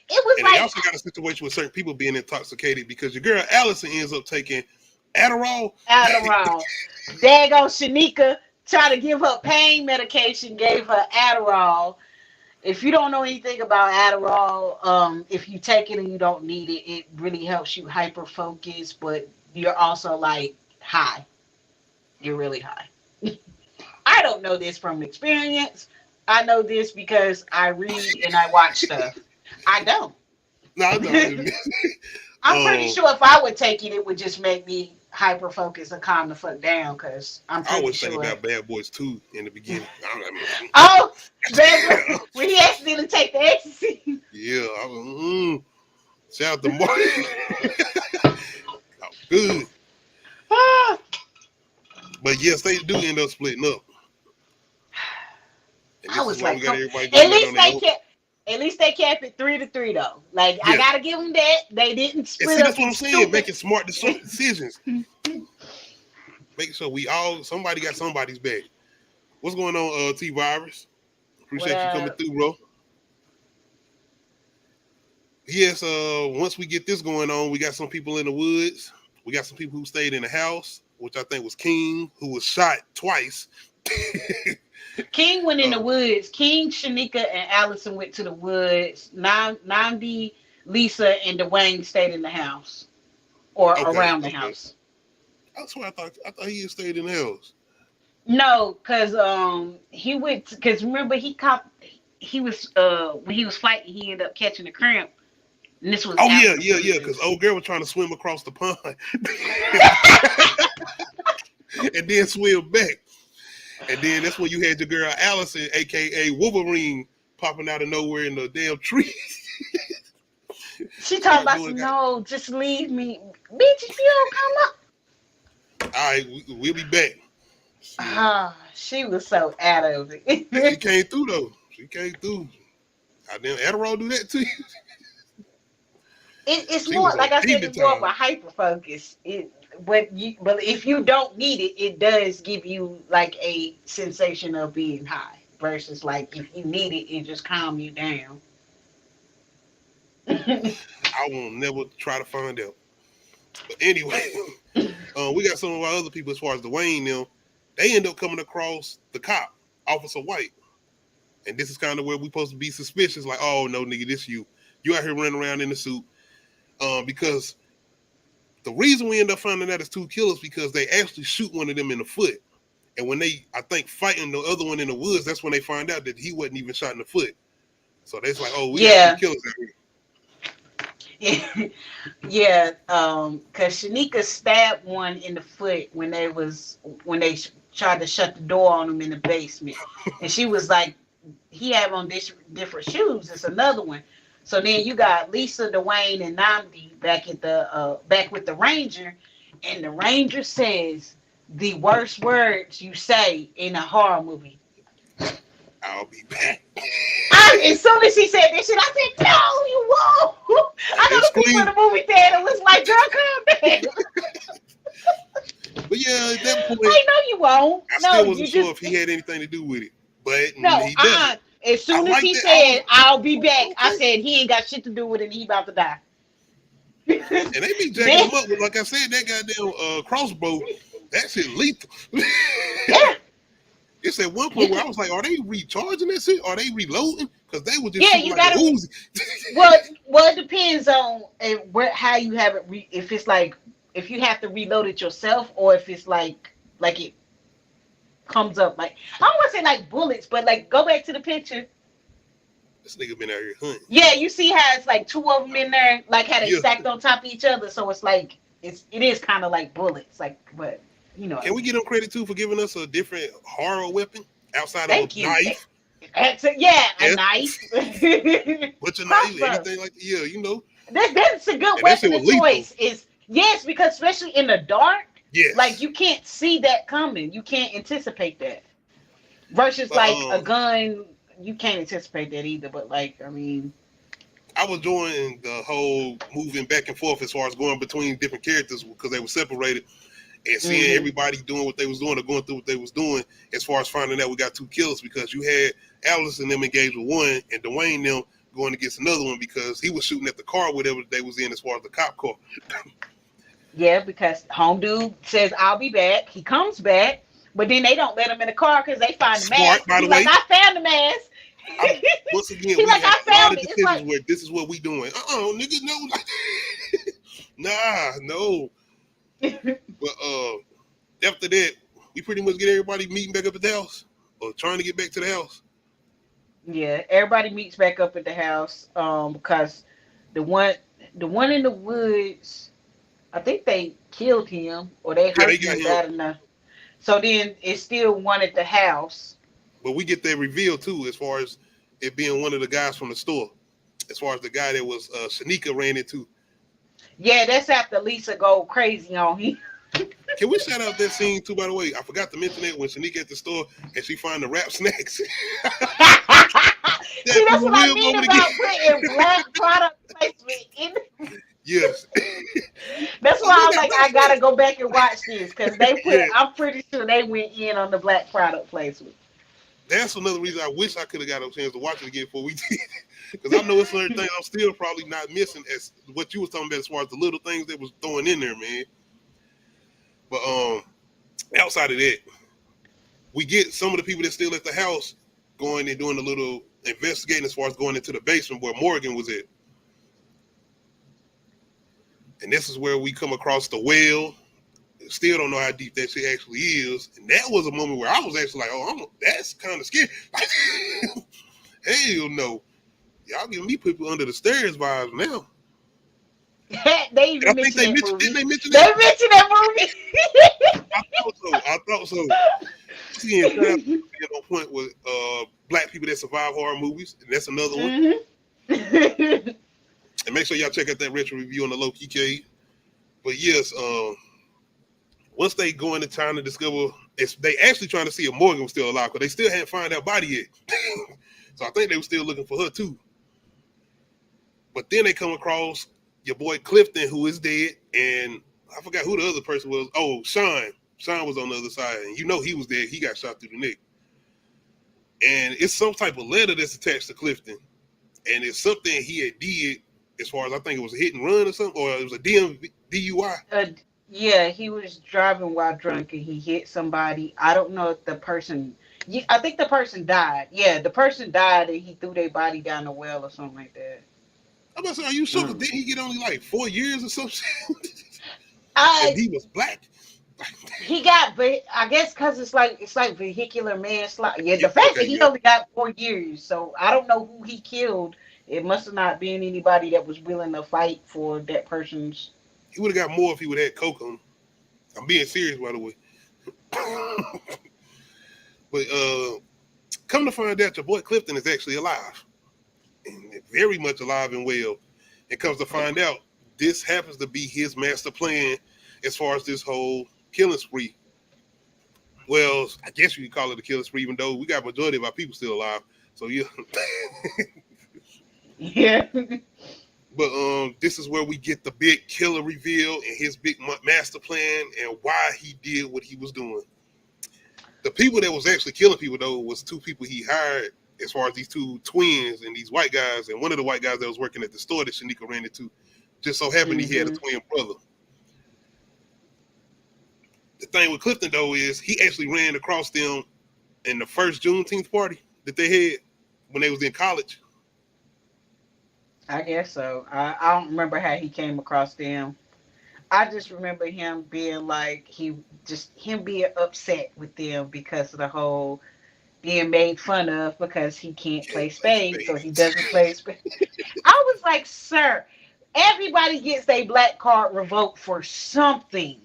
S8: it was
S7: And they
S8: like
S7: also got a situation with certain people being intoxicated because your girl Allison ends up taking Adderall.
S8: Adderall. Dago Shanika tried to give her pain medication, gave her Adderall. If you don't know anything about Adderall, if you take it and you don't need it, it really helps you hyper focus, but you're also like high. You're really high. I don't know this from experience. I know this because I read and I watch stuff. I don't.
S7: No, no.
S8: I'm pretty sure if I would take it, it would just make me hyper focus and calm the fuck down. Cause I'm
S7: I
S8: pretty
S7: was thinking
S8: sure.
S7: about Bad Boys 2 in the beginning.
S8: Oh, baby, when he accidentally take the ecstasy.
S7: Yeah, I was, shout out to Mark. Oh, good. But yes, they do end up splitting up. And
S8: I
S7: this
S8: was
S7: is why
S8: like,
S7: we got everybody
S8: at
S7: going out
S8: least
S7: on their
S8: they
S7: own.
S8: kept. At least they kept it 3-3 though. Like I
S7: Yeah.
S8: gotta give them that they didn't
S7: And
S8: split
S7: see,
S8: up.
S7: that's what I'm saying.
S8: Stupid.
S7: Making smart decisions. Making sure we all somebody got somebody's back. What's going on, T Virus? Appreciate you coming through, bro. Yes, once we get this going on, we got some people in the woods. We got some people who stayed in the house, which I think was King, who was shot twice.
S8: King went in the woods. King, Shanika, and Allison went to the woods. Namdi, Lisa, and Dwayne stayed in the house or around the house.
S7: That's what I thought he had stayed in the house.
S8: No, because he went because remember he was when he was fighting he ended up catching a cramp. And this was
S7: yeah, because old girl was trying to swim across the pond and then swim back. And then that's when you had your girl Allison, aka Wolverine, popping out of nowhere in the damn tree.
S8: She talking about no, just leave me. Bitch, if you don't come up.
S7: All right, we'll be back.
S8: She was so out of it.
S7: She came through though. She came through. I damn Adderall do that to you.
S8: It's more like I said, it's more of a hyper focus. But if you don't need it, it does give you like a sensation of being high. Versus like if you need it, it just calm you down.
S7: I will never try to find out. But anyway, we got some of our other people as far as Dwayne now. They end up coming across the cop, Officer White. And this is kind of where we're supposed to be suspicious. Like, oh, no, nigga, this you. You out here running around in the suit. Because the reason we end up finding out it's two killers because they actually shoot one of them in the foot. And when they, I think, fighting the other one in the woods, that's when they find out that he wasn't even shot in the foot. So they're like, oh, we got two killers out here.
S8: Yeah, because Shanika stabbed one in the foot when they tried to shut the door on him in the basement, and she was like, he had on different shoes. It's another one. So then you got Lisa, Dwayne, and Namdi back with the Ranger, and the Ranger says the worst words you say in a horror movie.
S7: I'll be back.
S8: As soon as he said this shit, I said, no, you won't. I know the people in the movie theater was like, girl, come back.
S7: But yeah, at that point,
S8: I know you won't.
S7: I still wasn't sure if he had anything to do with it. But
S8: no,
S7: he doesn't.
S8: As soon as he said, I'll be back, I said, he ain't got shit to do with it and he about to die.
S7: And they be jacking him up with, like I said, that goddamn crossbow. That shit lethal.
S8: Yeah.
S7: It's at one point where I was like, are they recharging that shit? Are they reloading? Because they were just shooting
S8: you
S7: like
S8: gotta,
S7: Uzi.
S8: well, it depends on how you have it. If it's like, if you have to reload it yourself, or if it's like it comes up like, I don't want to say like bullets, but like go back to the picture.
S7: This nigga been out here hunting.
S8: Yeah, you see how it's like two of them in there, like how they stacked on top of each other. So it's like it is kind of like bullets, like but. You know,
S7: can we give them credit too for giving us a different horror weapon outside of a knife?
S8: A knife.
S7: Butcher knife, anything like that. Yeah, you know.
S8: That's a good weapon of choice. Because especially in the dark, like you can't see that coming. You can't anticipate that. Versus like a gun, you can't anticipate that either. But like, I mean,
S7: I was enjoying the whole moving back and forth as far as going between different characters because they were separated and seeing everybody doing what they was doing or going through what they was doing as far as finding out we got two killers because you had Alice and them engaged with one and Dwayne them going against another one because he was shooting at the car whatever they was in as far as the cop car.
S8: Yeah, because home dude says I'll be back. He comes back, but then they don't let him in the car because they find the
S7: Smart,
S8: mask.
S7: by the
S8: He's
S7: way.
S8: like, I found the mask.
S7: Once again,
S8: He's
S7: we
S8: like,
S7: had
S8: I
S7: a lot
S8: found
S7: of
S8: it. It's
S7: decisions
S8: like,
S7: where this is what we doing. Nigga, no. Nah, no. But after that, we pretty much get everybody meeting back up at the house or trying to get back to the house.
S8: yeah, everybody meets back up at the house because the one in the woods, I think they killed him or they
S7: Yeah, they
S8: hurt
S7: got
S8: him
S7: him.
S8: bad enough. So then it's still one at the house.
S7: But we get that reveal too, as far as it being one of the guys from the store. As far as the guy that was Shanika ran into.
S8: Yeah, that's after Lisa go crazy on him.
S7: Can we shout out that scene too? By the way, I forgot to mention it when Shanika at the store and she find the wrap snacks.
S8: See,
S7: That
S8: that's
S7: was a
S8: what I
S7: real
S8: mean
S7: moment
S8: about
S7: again.
S8: putting black product placement in.
S7: Yes.
S8: That's
S7: Oh,
S8: why
S7: we
S8: I'm
S7: got
S8: like,
S7: wrap
S8: I gotta
S7: snacks.
S8: go back and watch this because they put.
S7: Yeah.
S8: I'm pretty sure they went in on the black product placement.
S7: That's another reason I wish I could have got a chance to watch it again before we did. Because I know it's certain things I'm still probably not missing as what you was talking about as far as the little things that was throwing in there, man. But outside of that, we get some of the people that still at the house going and doing a little investigating as far as going into the basement where Morgan was at. And this is where we come across the well. Still don't know how deep that shit actually is. And that was a moment where I was actually like, that's kind of scary. Hell no. Y'all giving me people under the stairs vibes now.
S8: They even
S7: I think
S8: mentioned
S7: they
S8: that
S7: mentioned,
S8: movie.
S7: didn't they mention
S8: They
S7: that?
S8: mentioned that movie.
S7: I thought so. Seeing being on point with black people that survive horror movies, and that's another one. And make sure y'all check out that retro review on the Low Key Cave. But yes, once they go into town to discover, they actually trying to see if Morgan was still alive because they still hadn't found that body yet. So I think they were still looking for her too. But then they come across your boy Clifton, who is dead, and I forgot who the other person was. Oh, Sean. Sean was on the other side, and you know he was dead. He got shot through the neck. And it's some type of letter that's attached to Clifton, and it's something he had did as far as I think it was a hit and run or something, or it was a DUI.
S8: Yeah, he was driving while drunk and he hit somebody. I don't know if the person. Yeah, I think the person died. Yeah, the person died and he threw their body down the well or something like that.
S7: I'm about to say, are you sure? Didn't he get only like 4 years or something? And
S8: I
S7: he was black.
S8: He got, but I guess because it's like vehicular manslaughter. Yeah,
S7: Yeah,
S8: the fact
S7: okay,
S8: that he
S7: yeah.
S8: only got 4 years, so I don't know who he killed. It must have not been anybody that was willing to fight for that person's.
S7: He would have got more if he would have had coke on him. I'm being serious, by the way. But come to find out, your boy Clifton is actually alive, and very much alive and well. And comes to find out, this happens to be his master plan as far as this whole killing spree. Well, I guess you could call it a killing spree, even though we got majority of our people still alive. So yeah.
S8: Yeah.
S7: But this is where we get the big killer reveal and his big master plan and why he did what he was doing. The people that was actually killing people though was two people he hired as far as these two twins and these white guys, and one of the white guys that was working at the store that Shanika ran into just so happened he had a twin brother. The thing with Clifton though is he actually ran across them in the first Juneteenth party that they had when they was in college.
S8: I guess so. I don't remember how he came across them. I just remember him being like him being upset with them because of the whole being made fun of because he can't play spades, so he doesn't play spades. I was like, sir, everybody gets their black card revoked for something.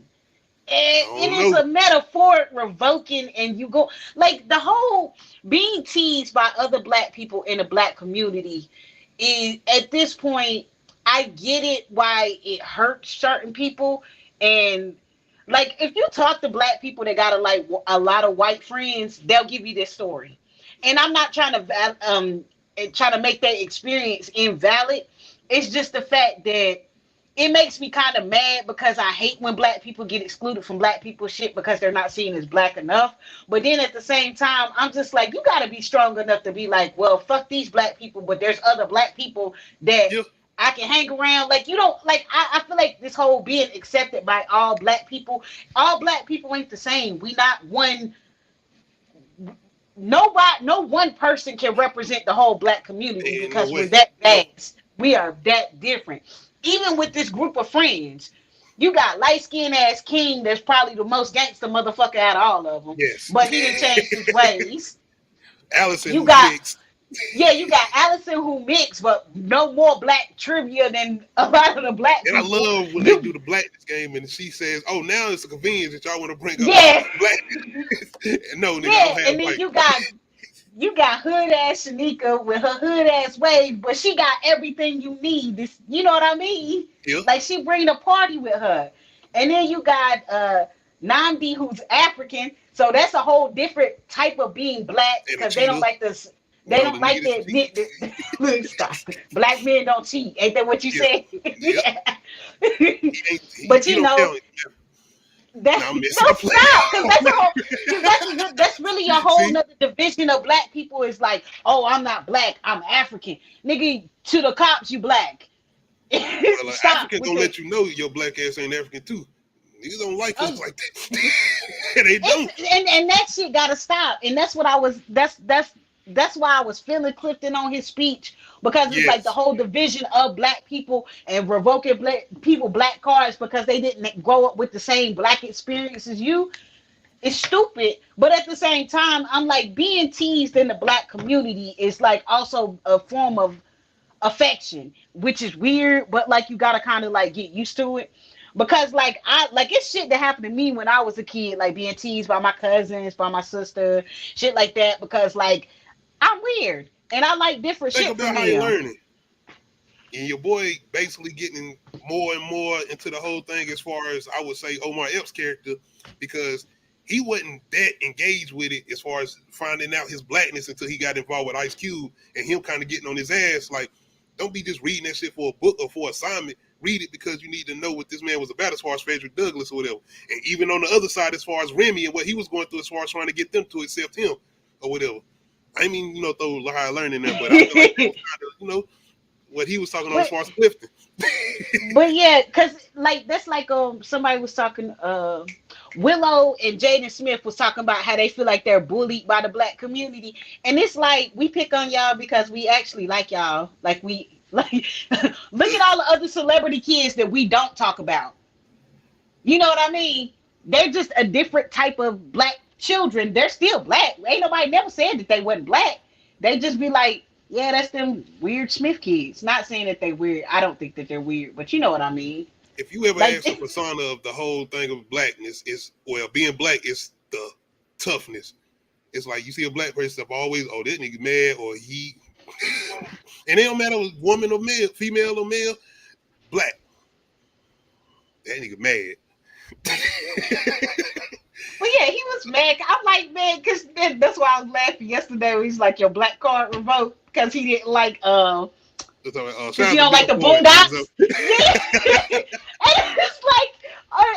S8: It is a metaphoric revoking, and you go like the whole being teased by other black people in the black community is at this point. I get it why it hurts certain people, and like if you talk to black people that got a lot of white friends, they'll give you this story. And I'm not trying to make that experience invalid, It's just the fact that it makes me kind of mad because I hate when black people get excluded from black people shit because they're not seen as black enough. But then at the same time, I'm just like, you gotta be strong enough to be like, well, fuck these black people, but there's other black people that
S7: Yeah.
S8: I can hang around. Like, you don't like, I feel like this whole being accepted by all black people ain't the same. We not one. Nobody, no one person can represent the whole black community
S7: Ain't no
S8: because we're
S7: way.
S8: that
S7: Yep.
S8: vast. We are that different. Even with this group of friends, you got light skinned ass King that's probably the most gangster motherfucker out of all of them,
S7: Yes.
S8: but he didn't change his ways.
S7: Allison
S8: You
S7: who
S8: got
S7: mixed.
S8: you got Allison who mixed, but no more black trivia than a lot of the black
S7: And I
S8: people.
S7: love when they do the blackness game and she says, "Oh, now it's a convenience that y'all want to bring up
S8: Yeah,
S7: blackness." No, nigga,
S8: yeah,
S7: I'm half
S8: and then
S7: white.
S8: you got hood ass Shanika with her hood ass waves, but she got everything you need. This, you know what I mean?
S7: Yeah.
S8: Like she bring a party with her, and then you got Namdi who's African, so that's a whole different type of being black
S7: And a
S8: because they don't
S7: cheater
S8: like this. They
S7: with all
S8: don't
S7: the
S8: like
S7: niggas cheat.
S8: that. Stop. Black men don't cheat. Ain't that what you
S7: Yeah.
S8: said?
S7: Yep.
S8: Yeah.
S7: He
S8: But you
S7: don't
S8: know,
S7: count.
S8: that's
S7: Now I'm messing
S8: no
S7: the play.
S8: stop because that's a whole because that's really a whole
S7: See?
S8: nother division of black people is like, oh, I'm not black, I'm African. Nigga, to the cops, you black.
S7: Well,
S8: Stop
S7: African
S8: with
S7: gonna
S8: the
S7: let you know your black ass ain't African too. Niggas don't like us
S8: oh,
S7: like that. They don't.
S8: and that shit gotta stop. And that's what I was that's why I was feeling Clifton on his speech because it's like the
S7: Yes.
S8: whole division of black people and revoking black cards because they didn't grow up with the same black experience as you. It's stupid, but at the same time, I'm like being teased in the black community is like also a form of affection, which is weird, but like you gotta kind of like get used to it. Because like I like it's shit that happened to me when I was a kid, like being teased by my cousins, by my sister, shit like that, because like I'm weird and I like different
S7: Think
S8: shit from
S7: about how you
S8: them.
S7: learning. And your boy basically getting more and more into the whole thing as far as I would say Omar Epps' character, because he wasn't that engaged with it as far as finding out his blackness until he got involved with Ice Cube and him kind of getting on his ass. Like, don't be just reading that shit for a book or for assignment. Read it because you need to know what this man was about as far as Frederick Douglass or whatever. And even on the other side, as far as Remy and what he was going through as far as trying to get them to accept him or whatever. I mean, throw high learning there, but I feel like that was kind of, what he was talking on as
S8: but
S7: far as Clifton.
S8: but yeah, cause like that's like somebody was talking Willow and Jaden Smith was talking about how they feel like they're bullied by the black community, and it's like we pick on y'all because we actually like y'all, like we like look at all the other celebrity kids that we don't talk about. You know what I mean? They're just a different type of black children. They're still black. Ain't nobody never said that they wasn't black. They just be like, yeah, that's them weird Smith kids. Not saying that they weird. I don't think that they're weird, but you know what I mean.
S7: If you ever
S8: Like,
S7: ask a persona of the whole thing of blackness, being black is the toughness. It's like you see a black person always, oh, this nigga mad or he, and it don't matter if it's woman or male, female or male, black. That nigga mad.
S8: but yeah, he was mad. I'm like, man, because that's why I was laughing yesterday when he's like, your black card revoked because he didn't like,
S7: Shout
S8: because
S7: out
S8: you
S7: to
S8: don't like
S7: Big
S8: the
S7: Boy.
S8: Boondocks. Yeah. And it's like,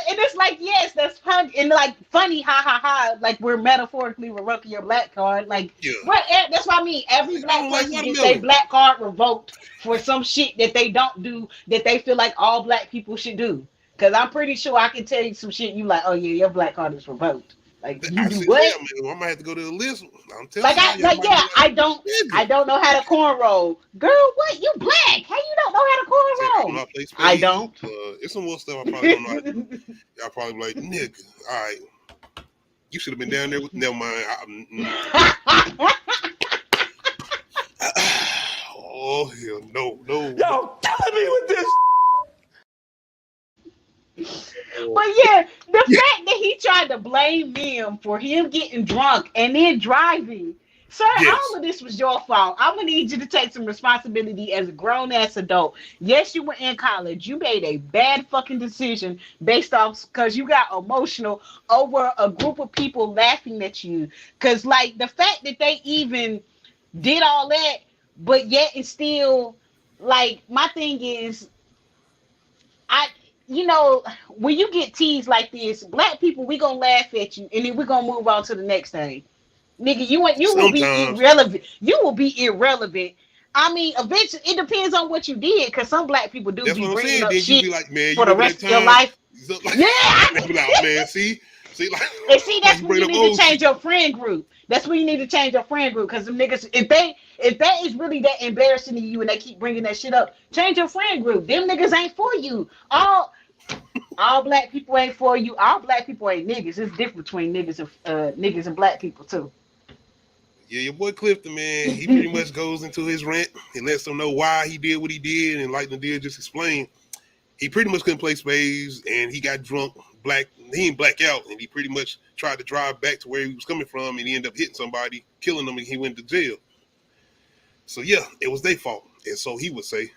S8: and it's like, yes, that's fun and like funny, ha ha ha. Like we're metaphorically revoking your black card. Like
S7: Yeah.
S8: what? That's what I mean. Every
S7: I
S8: black
S7: don't like
S8: person gets
S7: watermelon.
S8: their black card revoked for some shit that they don't do that they feel like all black people should do. Because I'm pretty sure I can tell you some shit you like. Oh yeah, your black card is revoked. Like you
S7: I
S8: do
S7: said,
S8: what?
S7: damn, man, I might have to go to the list. I'm telling
S8: Like
S7: y'all,
S8: I like
S7: might
S8: yeah,
S7: be like,
S8: I
S7: nigga.
S8: don't know how to cornroll. Girl, what? You black? How you don't know how to
S7: Said, I don't know
S8: cornroll?
S7: how to play
S8: I
S7: spades.
S8: don't.
S7: It's some more stuff I probably don't know how to do. Y'all probably be like, nigga, all right. You should have been down there with, never mind. Oh, hell, no.
S9: Y'all killing me with this.
S8: But yeah, the fact that he tried to blame them for him getting drunk and then driving. Sir,
S7: Yes.
S8: all of this was your fault. I'm gonna need you to take some responsibility as a grown ass adult. Yes, you were in college. You made a bad fucking decision based off because you got emotional over a group of people laughing at you. Cause like the fact that they even did all that, but yet and still like my thing is, I you know, when you get teased like this, black people, we gonna laugh at you and then we're gonna move on to the next thing. Nigga, you will be
S7: Sometimes
S8: irrelevant. You will be irrelevant. I mean, eventually, it depends on what you did, because some black people do
S7: that's
S8: be
S7: what I'm
S8: bringing
S7: saying.
S8: up
S7: Then you
S8: shit
S7: be like, man, you
S8: for the
S7: remember that
S8: rest of your
S7: time?
S8: life.
S7: So, like,
S8: Yeah,
S7: they be like, oh, man, see, like,
S8: and see,
S7: like
S8: that's
S7: you
S8: when
S7: bring
S8: you
S7: up
S8: need to
S7: old
S8: change
S7: shit.
S8: your friend group. That's when you need to change your friend group, because them niggas, if that is really that embarrassing to you, and they keep bringing that shit up, change your friend group. Them niggas ain't for you. All black people ain't for you. All black people ain't niggas. It's different between niggas and black people too.
S7: Yeah, your boy Clifton, man, he pretty much goes into his rant and lets them know why he did what he did, and like the did just explain, he pretty much couldn't play spades, and he got drunk, he didn't black out, and he pretty much tried to drive back to where he was coming from, and he ended up hitting somebody, killing them, and he went to jail. So yeah, it was their fault, and so he would say.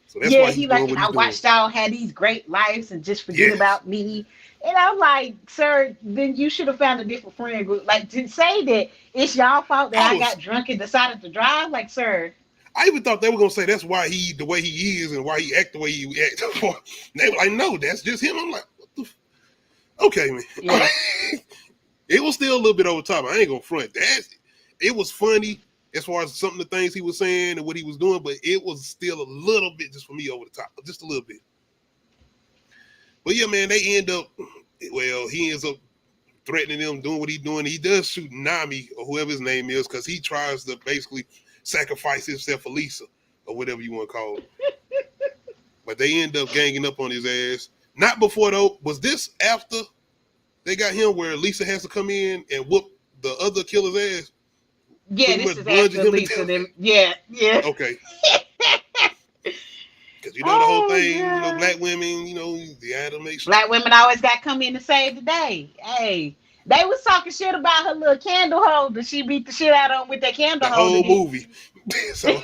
S7: So that's
S8: Yeah,
S7: why
S8: he
S7: he's
S8: like,
S7: doing
S8: and
S7: what
S8: I
S7: he's doing.
S8: watched y'all have these great lives and just forget
S7: Yes,
S8: about me. And I'm like, sir, then you should have found a different friend group. Like, to say that it's y'all fault that
S7: I
S8: I
S7: was.
S8: got drunk and decided to drive, like, sir.
S7: I even thought they were gonna say that's why he the way he is and why he act the way he act. They were like, no, that's just him. I'm like, what the okay, man.
S8: Yeah.
S7: It was still a little bit over top. I ain't gonna front. It was funny as far as some of the things he was saying and what he was doing, but it was still a little bit just for me over the top, just a little bit. But yeah, man, they end up. Well, he ends up threatening them, doing what he's doing. He does shoot Nami or whoever his name is because he tries to basically sacrifice himself for Lisa or whatever you want to call it. But they end up ganging up on his ass. Not before though. Was this after they got him where Lisa has to come in and whoop the other killer's ass?
S8: Yeah,
S7: Pretty
S8: this
S7: much
S8: is
S7: bludgeon
S8: after
S7: him to
S8: Lisa.
S7: death.
S8: Them, yeah, yeah.
S7: Okay. Because you know the whole
S8: Oh,
S7: thing,
S8: God.
S7: black women, the animation.
S8: Black women always got to come in to save the day. Hey, they was talking shit about her little candle holder. She beat the shit out of him with that candle
S7: The
S8: holder.
S7: whole movie. So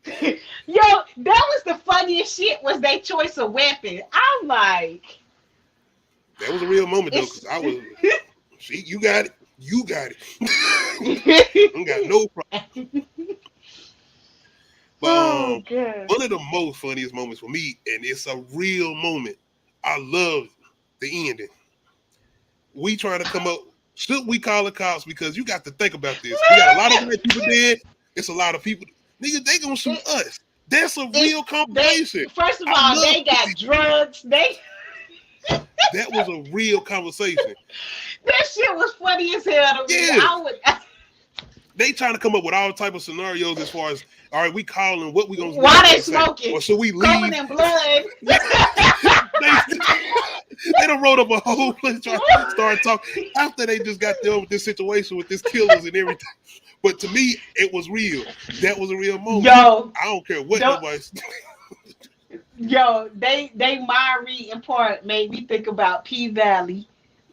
S8: Yo, that was the funniest shit. Was their choice of weapon? I'm like,
S7: that was a real moment though, because
S8: it's.
S7: I was see, you got it. You got it. I ain't got no problem. But
S8: Oh god.
S7: one of the most funniest moments for me, and it's a real moment. I love the ending. We trying to come up. Should we call the cops? Because you got to think about this. We got a lot of white people dead. It's a lot of people. Nigga, they gonna shoot us. That's a real
S8: They
S7: conversation.
S8: first of
S7: I
S8: all,
S7: love
S8: they got drugs.
S7: that was a real conversation.
S8: That shit was funny as hell to me.
S7: Yeah.
S8: I would.
S7: They trying to come up with all type of scenarios as far as all right, we calling what we gonna
S8: Why they
S7: say,
S8: smoking?
S7: or should we
S8: Covered
S7: leave?
S8: in blood.
S7: They done wrote up a whole bunch trying to start talking after they just got done with this situation with this killers and everything. But to me, it was real. That was a real moment.
S8: Yo,
S7: I don't care what
S8: don't,
S7: nobody.
S8: yo, they my reading part made me think about P Valley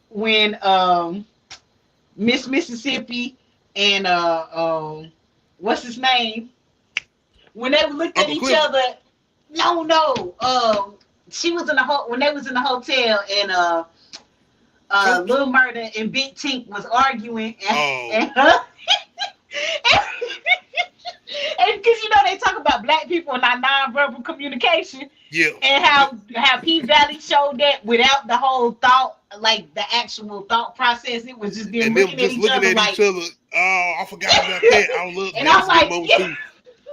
S8: when Miss Mississippi and what's his name, when they looked at
S7: Uncle
S8: each
S7: Cliff.
S8: other. No, she was in the when they was in the hotel, and Lil Murder and Big Tink was arguing, and and because they talk about black people and our nonverbal communication,
S7: Yeah,
S8: and how P Valley showed that without the whole thought, like the actual thought process, it was just them
S7: and them
S8: looking at
S7: just
S8: each
S7: looking
S8: other
S7: at
S8: like,
S7: each other. Oh, I forgot about that. I love
S8: and
S7: that
S8: I'm
S7: was a good
S8: like,
S7: moment too.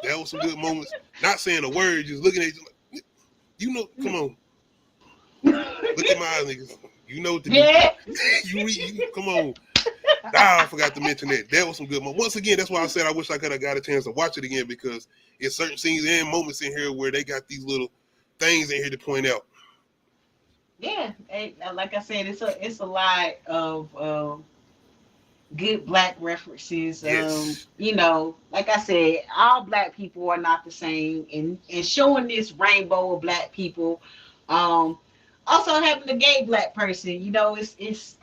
S7: That was some good moments. Not saying a word, just looking at each other. Come on. Look at my eyes, niggas. You know what to do.
S8: yeah,
S7: Come on. I forgot to mention that. That was some good moments. Once again, that's why I said I wish I could have got a chance to watch it again, because it's certain scenes and moments in here where they got these little things in here to point out.
S8: yeah. Like I said, it's a lot of good black references.
S7: Yes.
S8: Like I said, all black people are not the same, and showing this rainbow of black people. Also having a gay black person, it's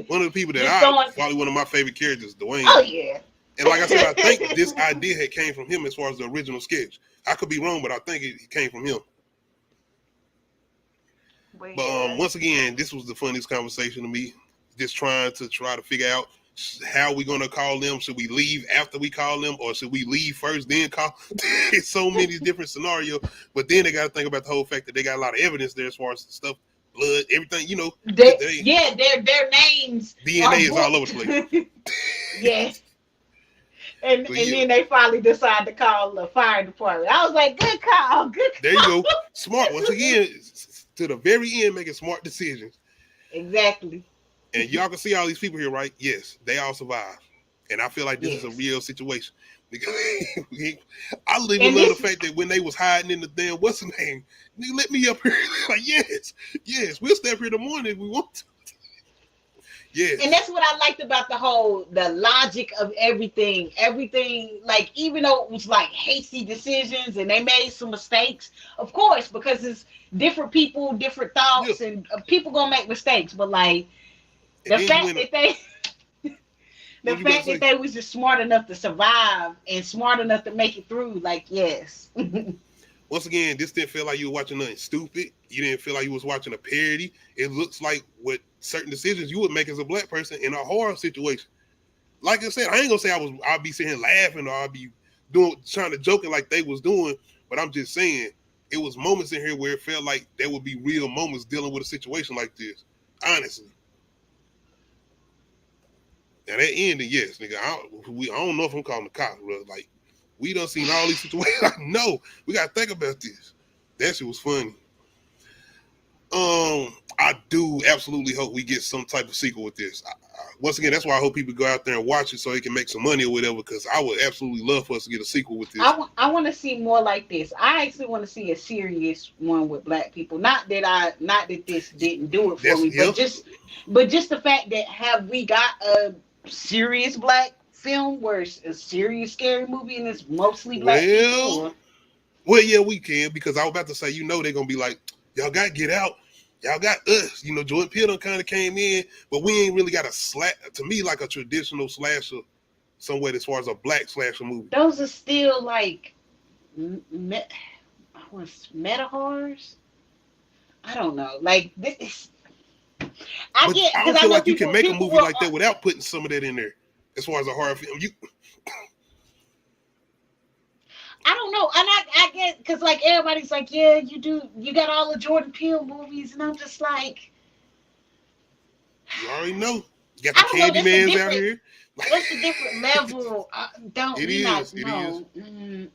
S7: One of the people that
S8: just showing.
S7: probably one of my favorite characters, Dwayne.
S8: Oh yeah.
S7: And like I said, I think this idea had came from him as far as the original sketch. I could be wrong, but I think it came from him. But once again, this was the funniest conversation to me. Just trying to figure out How are we gonna call them? Should we leave after we call them, or should we leave first then call? It's so many different scenarios. But then they got to think about the whole fact that they got a lot of evidence there as far as stuff, blood, everything. You know,
S8: their names
S7: DNA is all over the place.
S8: Yes. And
S7: But
S8: then they finally decide to call the fire department. I was like, good call, good call.
S7: There you go. Smart. Once again, to the very end, making smart decisions.
S8: Exactly.
S7: And y'all can see all these people here, right? Yes, they all survived. And I feel like this is a real situation. Because I even love the fact that when they was hiding in the damn what's the name, nigga, let me up here. Like, yes, we'll stay up here in the morning if we want to. Yes.
S8: And that's what I liked about the logic of everything. Everything, like, even though it was like hasty decisions and they made some mistakes, of course, because it's different people, different thoughts, and people gonna make mistakes. But like the fact that they was just smart enough to survive and smart enough to make it through, like, yes.
S7: Once again, this didn't feel like you were watching nothing stupid. You didn't feel like you was watching a parody. It looks like what certain decisions you would make as a black person in a horror situation. Like I said, I ain't gonna say I'll be sitting here laughing or I'll be trying to joking like they was doing, but I'm just saying it was moments in here where it felt like there would be real moments dealing with a situation like this. Honestly. Now that ended, yes, nigga. I don't know if I'm calling the cops, bro. Like, we done seen all these situations. I know. We gotta think about this. That shit was funny. I do absolutely hope we get some type of sequel with this. Once again, that's why I hope people go out there and watch it so they can make some money or whatever, because I would absolutely love for us to get a sequel with this.
S8: I want to see more like this. I actually want to see a serious one with black people. Not that this didn't do it for me, but just the fact that have we got a serious black film where it's a serious scary movie and it's mostly black people?
S7: Well, yeah, we can, because I was about to say, they're gonna be like, y'all got Get Out, y'all got Us. Jordan Peele kind of came in, but we ain't really got to me, like a traditional slasher somewhere as far as a black slasher movie.
S8: Those are still like meta horrors. I don't know. Like this.
S7: I don't feel like you can make a movie like that without putting some of that in there. As far as a horror film,
S8: I don't know, and I get, because like everybody's like, yeah, you got all the Jordan Peele movies, and I'm just like,
S7: you already know, you got the Candyman's out here.
S8: That's a different level.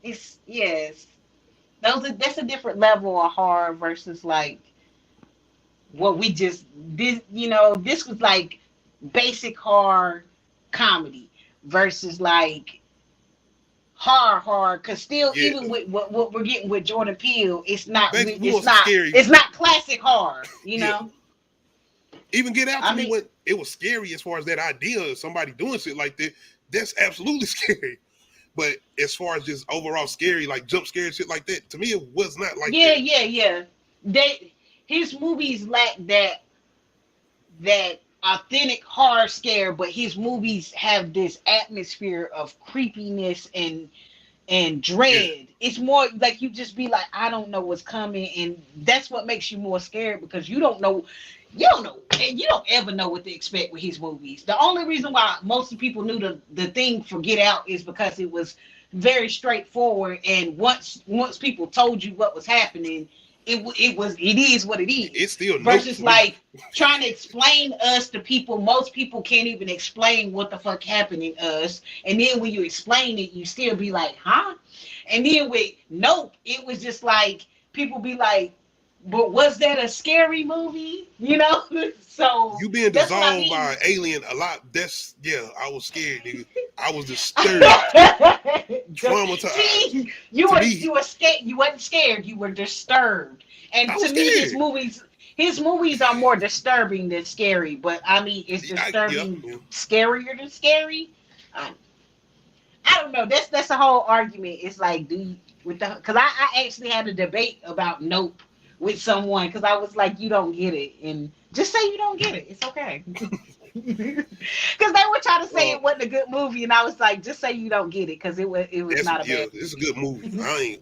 S8: It's yes, that's a different level of horror versus like what we just did. This was like basic horror comedy versus like horror, because still, even with what we're getting with Jordan Peele, it's not classic horror, know.
S7: Even Get Out to me, it was scary as far as that idea of somebody doing shit like that. That's absolutely scary. But as far as just overall scary, like jump scare shit like that, to me it was not like that.
S8: Yeah. His movies lack that authentic horror scare, but his movies have this atmosphere of creepiness and dread. Yeah. It's more like you just be like, I don't know what's coming, and that's what makes you more scared, because you don't know, and you don't ever know what to expect with his movies. The only reason why most people knew the thing for Get Out is because it was very straightforward, and once people told you what was happening, it is what it is.
S7: It's still
S8: versus like trying to explain Us to people. Most people can't even explain what the fuck happened in Us, and then when you explain it, you still be like, huh? And then with Nope, it was just like people be like, but was that a scary movie? So
S7: you being dissolved by an alien a lot. I was scared, nigga. I was disturbed. Traumatized.
S8: See, you were scared. You wasn't scared. You were disturbed. And to me, his movies are more disturbing than scary. But I mean, it's disturbing scarier than scary. I don't know. That's the whole argument. It's like, because I actually had a debate about Nope with someone, because I was like, you don't get it, and just say you don't get it. It's okay. Because they were trying to say it wasn't a good movie, and I was like, just say you don't get it, because it was not a bad movie.
S7: It's a good movie.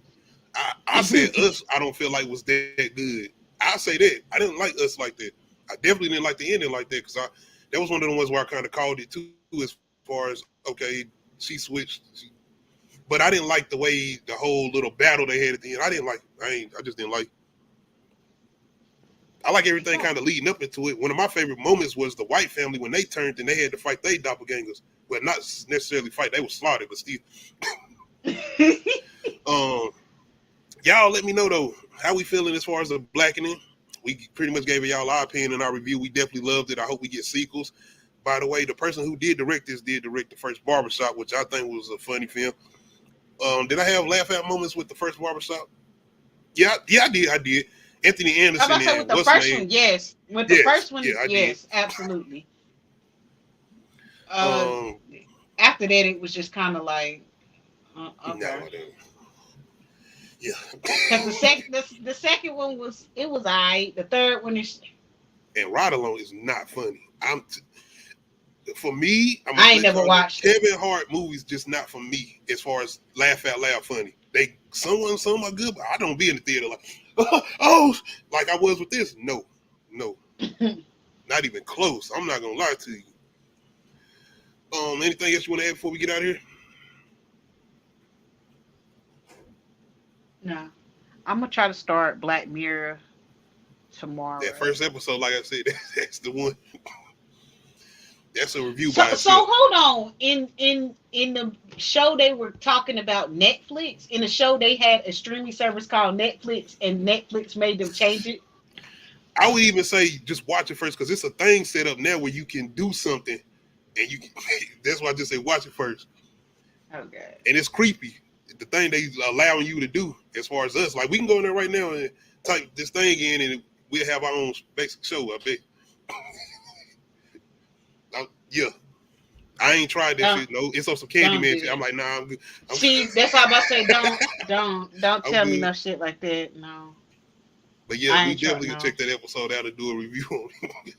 S7: I said Us, I don't feel like was that good. I say that. I didn't like Us like that. I definitely didn't like the ending like that, because that was one of the ones where I kind of called it too, as far as okay, she switched, but I didn't like the way the whole little battle they had at the end. I didn't like. I just didn't like. I like everything kind of leading up into it. One of my favorite moments was the White family when they turned and they had to fight their doppelgangers. Well, not necessarily fight; they were slaughtered, but still. Y'all let me know though how we feeling as far as the Blackening. We pretty much gave y'all our opinion in our review. We definitely loved it. I hope we get sequels. By the way, the person who did direct this did direct the first Barbershop, which I think was a funny film. Did I have laugh out moments with the first Barbershop? Yeah, I did. Anthony Anderson.
S8: I'm about to say with the first one, yes. With the first one, yes, absolutely. After that, it was just kind of like, okay.
S7: No, yeah.
S8: Because the second one was alright. The third one is.
S7: And Ride Along is not funny. For me,
S8: I ain't never watched
S7: Kevin Hart movies. Just not for me as far as laugh out loud funny. Some are good, but I don't be in the theater like oh like I was with this. No, not even close. I'm not gonna lie to you. Anything else you want to add before we get out of here?
S8: No, I'm gonna try to start Black Mirror tomorrow.
S7: That first episode, like I said, that's the one. That's a review
S8: so,
S7: by itself.
S8: So hold on. In the show they were talking about Netflix. In the show they had a streaming service called Netflix, and Netflix made them change it.
S7: I would even say just watch it first because it's a thing set up now where you can do something, and you can, that's why I just say watch it first.
S8: Okay.
S7: And it's creepy. The thing they allowing you to do as far as us, like we can go in there right now and type this thing in, and we'll have our own basic show. I bet. Yeah, I ain't tried that shit. No, it's on some Candyman shit. I'm like, nah, I'm good.
S8: See, that's why I'm about to say, don't tell me no shit like that. No.
S7: But yeah, we definitely can check that episode out and do a review on it.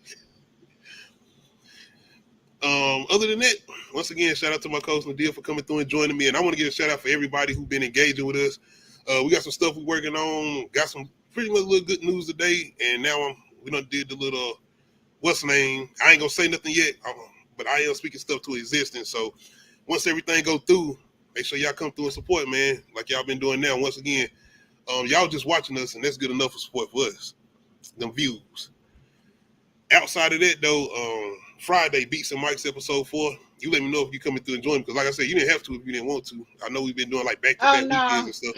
S7: Other than that, once again, shout out to my coach Nadia for coming through and joining me. And I want to give a shout out for everybody who's been engaging with us. We got some stuff we're working on. Got some pretty much little good news today. And now we done did the little what's the name. I ain't gonna say nothing yet. But I am speaking stuff to existence. So once everything go through, make sure y'all come through and support, man, like y'all been doing now. Once again, y'all just watching us, and that's good enough for support for us. Them views. Outside of that, though, Friday, Beats and Mike's episode 4. You let me know if you coming through and join, because like I said, you didn't have to if you didn't want to. I know we've been doing like back-to-back weekends and stuff.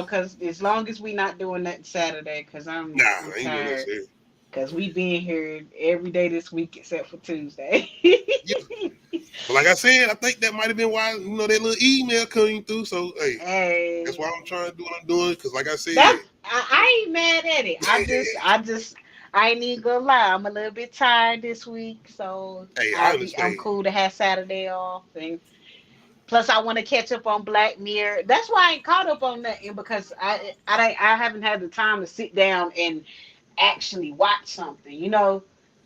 S8: Because as long as we not doing that Saturday, because I'm
S7: ain't doing that Saturday.
S8: Because we been here every day this week except for Tuesday.
S7: Yeah. But like I said, I think that might have been why, that little email coming through. So, hey, that's why I'm trying to do what I'm doing. Because like I said,
S8: I ain't mad at it. I ain't even gonna lie. I'm a little bit tired this week. So I'm cool to have Saturday off. And plus, I want to catch up on Black Mirror. That's why I ain't caught up on nothing, because I haven't had the time to sit down and actually watch something,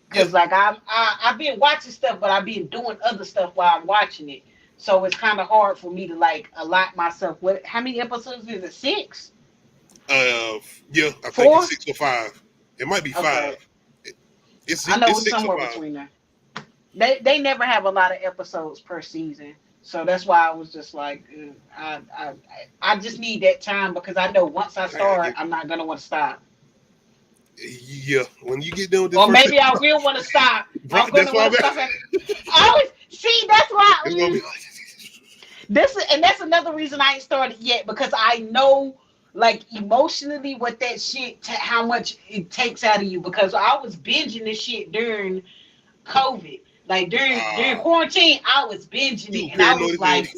S8: because like I've been watching stuff, but I've been doing other stuff while I'm watching it, so it's kind of hard for me to like allot myself. How many episodes is it? 6?
S7: I think
S8: 4?
S7: It's 6 or 5. It might be 5.
S8: Okay.
S7: I know
S8: it's somewhere between there. They never have a lot of episodes per season, so that's why I was just like, I just need that time, because I know once I start, I'm not gonna want to stop.
S7: Yeah, when you get done with this,
S8: or maybe I will want to stop. I'm gonna want to stop. That's why. That's another reason I ain't started yet, because I know, like, emotionally what that shit, how much it takes out of you. Because I was binging this shit during COVID, like during quarantine, I was binging it, and I was like.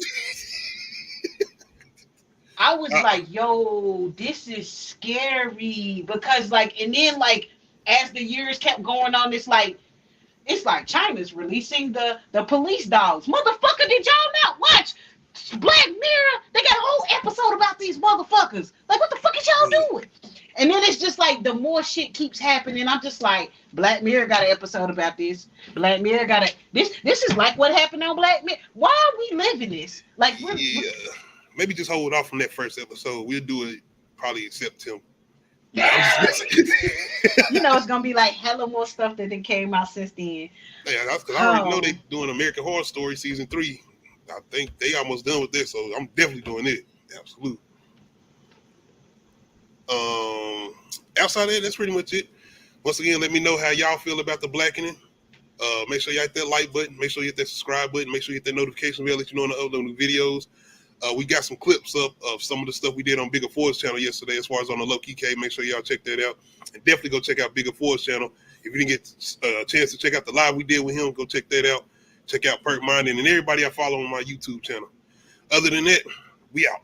S8: I was like, yo, this is scary, because like, and then like, as the years kept going on, it's like China's releasing the police dogs. Motherfucker, did y'all not watch Black Mirror? They got a whole episode about these motherfuckers. Like, what the fuck is y'all doing? And then it's just like, the more shit keeps happening, I'm just like, Black Mirror got an episode about this. Black Mirror got this is like what happened on Black Mirror. Why are we living this? Like,
S7: maybe just hold off from that first episode. We'll do it probably in September. I'm just
S8: You know, it's gonna be like hella more stuff that then came out since then.
S7: Yeah, that's because I already know they
S8: Oh,
S7: doing American Horror Story season 3. I think they almost done with this, so I'm definitely doing it. Absolutely. Outside of that, that's pretty much it. Once again, let me know how y'all feel about the Blackening. Make sure you hit that like button. Make sure you hit that subscribe button. Make sure you hit that notification bell, let you know when I upload new videos. We got some clips up of some of the stuff we did on Bigger Ford's channel yesterday, as far as on the Low Key K. Make sure y'all check that out, and definitely go check out Bigger Ford's channel. If you didn't get a chance to check out the live we did with him, go check that out. Check out Perk Minding and everybody I follow on my YouTube channel. Other than that, we out.